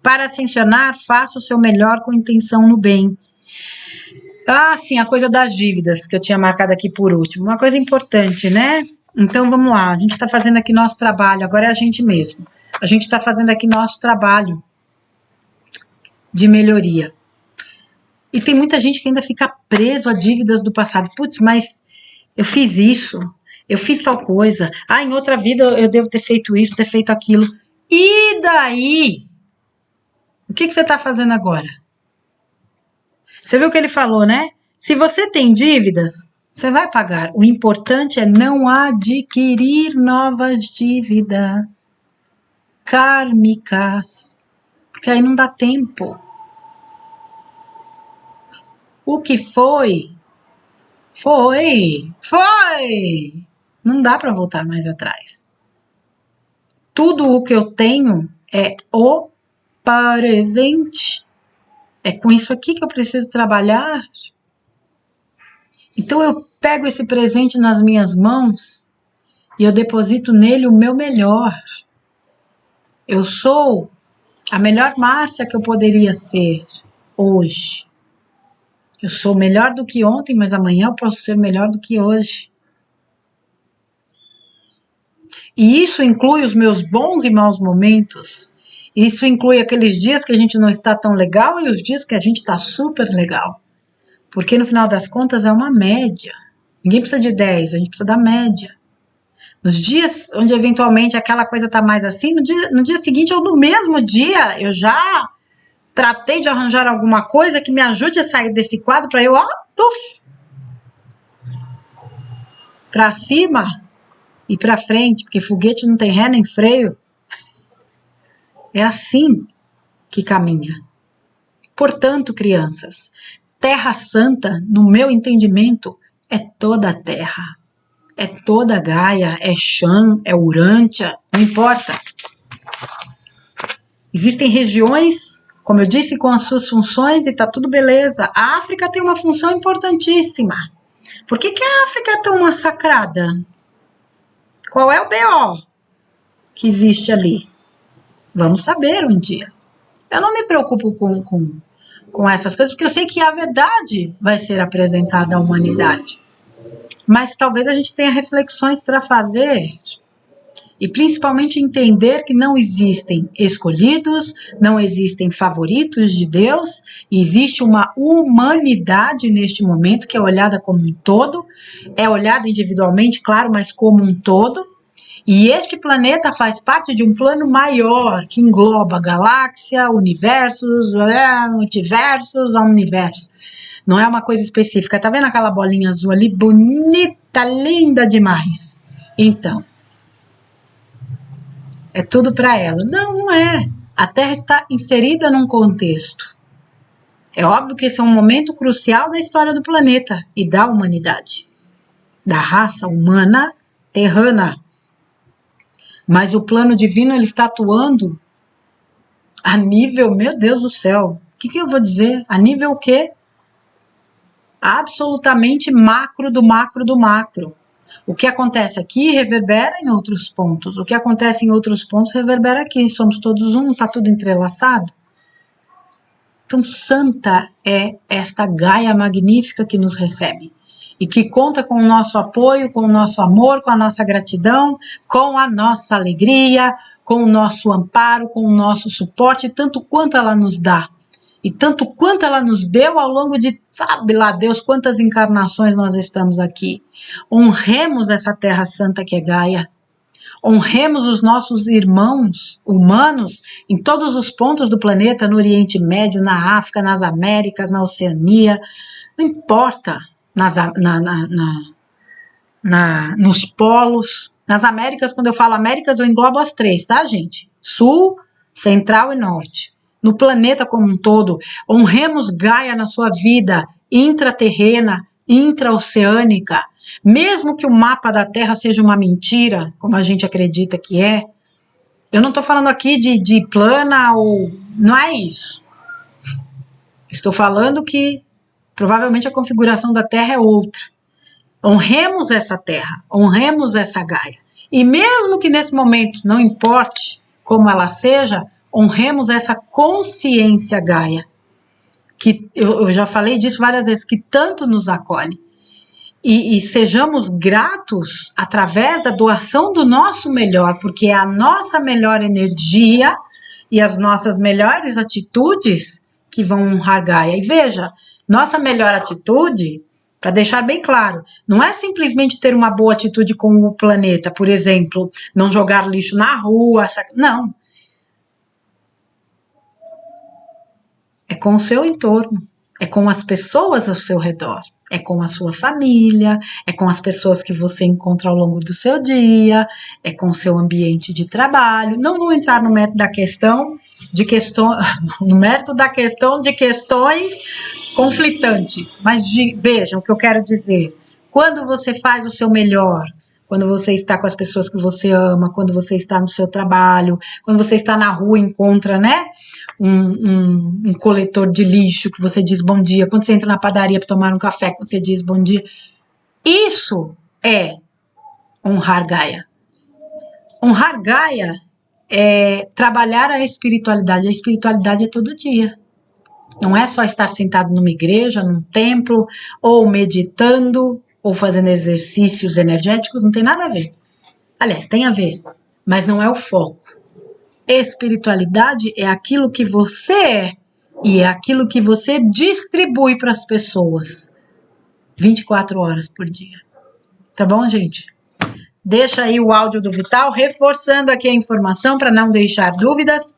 Para ascensionar, faça o seu melhor com intenção no bem. Ah, sim, a coisa das dívidas, que eu tinha marcado aqui por último. Uma coisa importante, né? Então, vamos lá. A gente está fazendo aqui nosso trabalho, agora é a gente mesmo. A gente está fazendo aqui nosso trabalho de melhoria. E tem muita gente que ainda fica preso a dívidas do passado. Putz, mas eu fiz isso, eu fiz tal coisa. Ah, em outra vida eu devo ter feito isso, ter feito aquilo. E daí? O que você está fazendo agora? Você viu o que ele falou, né? Se você tem dívidas, você vai pagar. O importante é não adquirir novas dívidas kármicas, porque aí não dá tempo. O que foi, foi. Não dá para voltar mais atrás. Tudo o que eu tenho é o presente. É com isso aqui que eu preciso trabalhar. Então eu pego esse presente nas minhas mãos e eu deposito nele o meu melhor. Eu sou a melhor Márcia que eu poderia ser hoje. Eu sou melhor do que ontem, mas amanhã eu posso ser melhor do que hoje. E isso inclui os meus bons e maus momentos. Isso inclui aqueles dias que a gente não está tão legal e os dias que a gente está super legal. Porque no final das contas é uma média. Ninguém precisa de 10, a gente precisa da média. Nos dias onde eventualmente aquela coisa está mais assim, no dia seguinte ou no mesmo dia, eu já tratei de arranjar alguma coisa que me ajude a sair desse quadro para eu, para cima e para frente, porque foguete não tem ré nem freio. É assim que caminha. Portanto, crianças, Terra Santa, no meu entendimento, é toda a Terra. É toda a Gaia, é Xan, é Urântia, não importa. Existem regiões, como eu disse, com as suas funções e tá tudo beleza. A África tem uma função importantíssima. Por que a África é tão massacrada? Qual é o BO que existe ali? Vamos saber um dia. Eu não me preocupo com essas coisas, porque eu sei que a verdade vai ser apresentada à humanidade. Mas talvez a gente tenha reflexões para fazer e principalmente entender que não existem escolhidos, não existem favoritos de Deus, existe uma humanidade neste momento que é olhada como um todo, é olhada individualmente, claro, mas como um todo, e este planeta faz parte de um plano maior que engloba galáxia, universos, multiversos, omniverso. Não é uma coisa específica. Tá vendo aquela bolinha azul ali? Bonita, linda demais. Então, é tudo para ela. Não, não é. A Terra está inserida num contexto. É óbvio que esse é um momento crucial da história do planeta e da humanidade, da raça humana terrana. Mas o plano divino ele está atuando a nível, meu Deus do céu, o que eu vou dizer? A nível o quê? Absolutamente macro do macro do macro. O que acontece aqui reverbera em outros pontos. O que acontece em outros pontos reverbera aqui. Somos todos um, está tudo entrelaçado. Então, santa é esta Gaia magnífica que nos recebe. E que conta com o nosso apoio, com o nosso amor, com a nossa gratidão, com a nossa alegria, com o nosso amparo, com o nosso suporte, tanto quanto ela nos dá. E tanto quanto ela nos deu ao longo de, sabe lá Deus, quantas encarnações nós estamos aqui. Honremos essa terra santa que é Gaia. Honremos os nossos irmãos humanos em todos os pontos do planeta, no Oriente Médio, na África, nas Américas, na Oceania. Não importa, nos polos. Nas Américas, quando eu falo Américas, eu englobo as três, tá, gente? Sul, Central e Norte. No planeta como um todo, honremos Gaia na sua vida intraterrena, intraoceânica, mesmo que o mapa da Terra seja uma mentira, como a gente acredita que é. Eu não estou falando aqui de plana ou... não é isso. Estou falando que provavelmente a configuração da Terra é outra. Honremos essa Terra, honremos essa Gaia. E mesmo que nesse momento não importe como ela seja, honremos essa consciência Gaia, que eu já falei disso várias vezes, que tanto nos acolhe. E sejamos gratos através da doação do nosso melhor, porque é a nossa melhor energia e as nossas melhores atitudes que vão honrar Gaia. E veja, nossa melhor atitude, para deixar bem claro, não é simplesmente ter uma boa atitude com o planeta, por exemplo, não jogar lixo na rua, não. É com o seu entorno, é com as pessoas ao seu redor, é com a sua família, é com as pessoas que você encontra ao longo do seu dia, é com o seu ambiente de trabalho. Não vou entrar no mérito da questão de questões conflitantes, mas vejam o que eu quero dizer. Quando você faz o seu melhor, quando você está com as pessoas que você ama, quando você está no seu trabalho, quando você está na rua e encontra, né, um coletor de lixo que você diz bom dia, quando você entra na padaria para tomar um café que você diz bom dia. Isso é honrar Gaia. Honrar Gaia é trabalhar a espiritualidade. A espiritualidade é todo dia. Não é só estar sentado numa igreja, num templo, ou meditando, ou fazendo exercícios energéticos, não tem nada a ver. Aliás, tem a ver, mas não é o foco. Espiritualidade é aquilo que você é e é aquilo que você distribui para as pessoas 24 horas por dia. Tá bom, gente? Deixa aí o áudio do Vital, reforçando aqui a informação para não deixar dúvidas.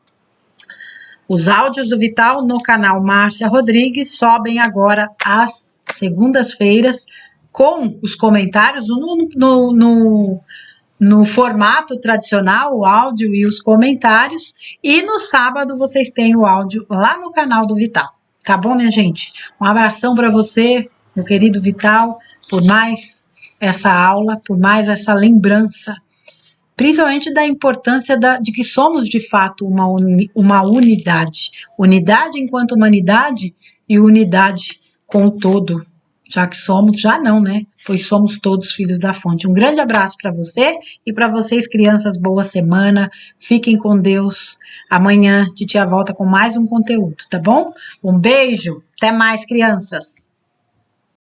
Os áudios do Vital no canal Márcia Rodrigues sobem agora às segundas-feiras com os comentários no formato tradicional, o áudio e os comentários, e no sábado vocês têm o áudio lá no canal do Vital. Tá bom, minha gente? Um abração para você, meu querido Vital, por mais essa aula, por mais essa lembrança principalmente da importância de que somos de fato uma unidade. Unidade enquanto humanidade e unidade com o todo. Já que somos, já não, né? Pois somos todos filhos da fonte. Um grande abraço para você e para vocês, crianças, boa semana. Fiquem com Deus. Amanhã, Titia volta com mais um conteúdo, tá bom? Um beijo. Até mais, crianças.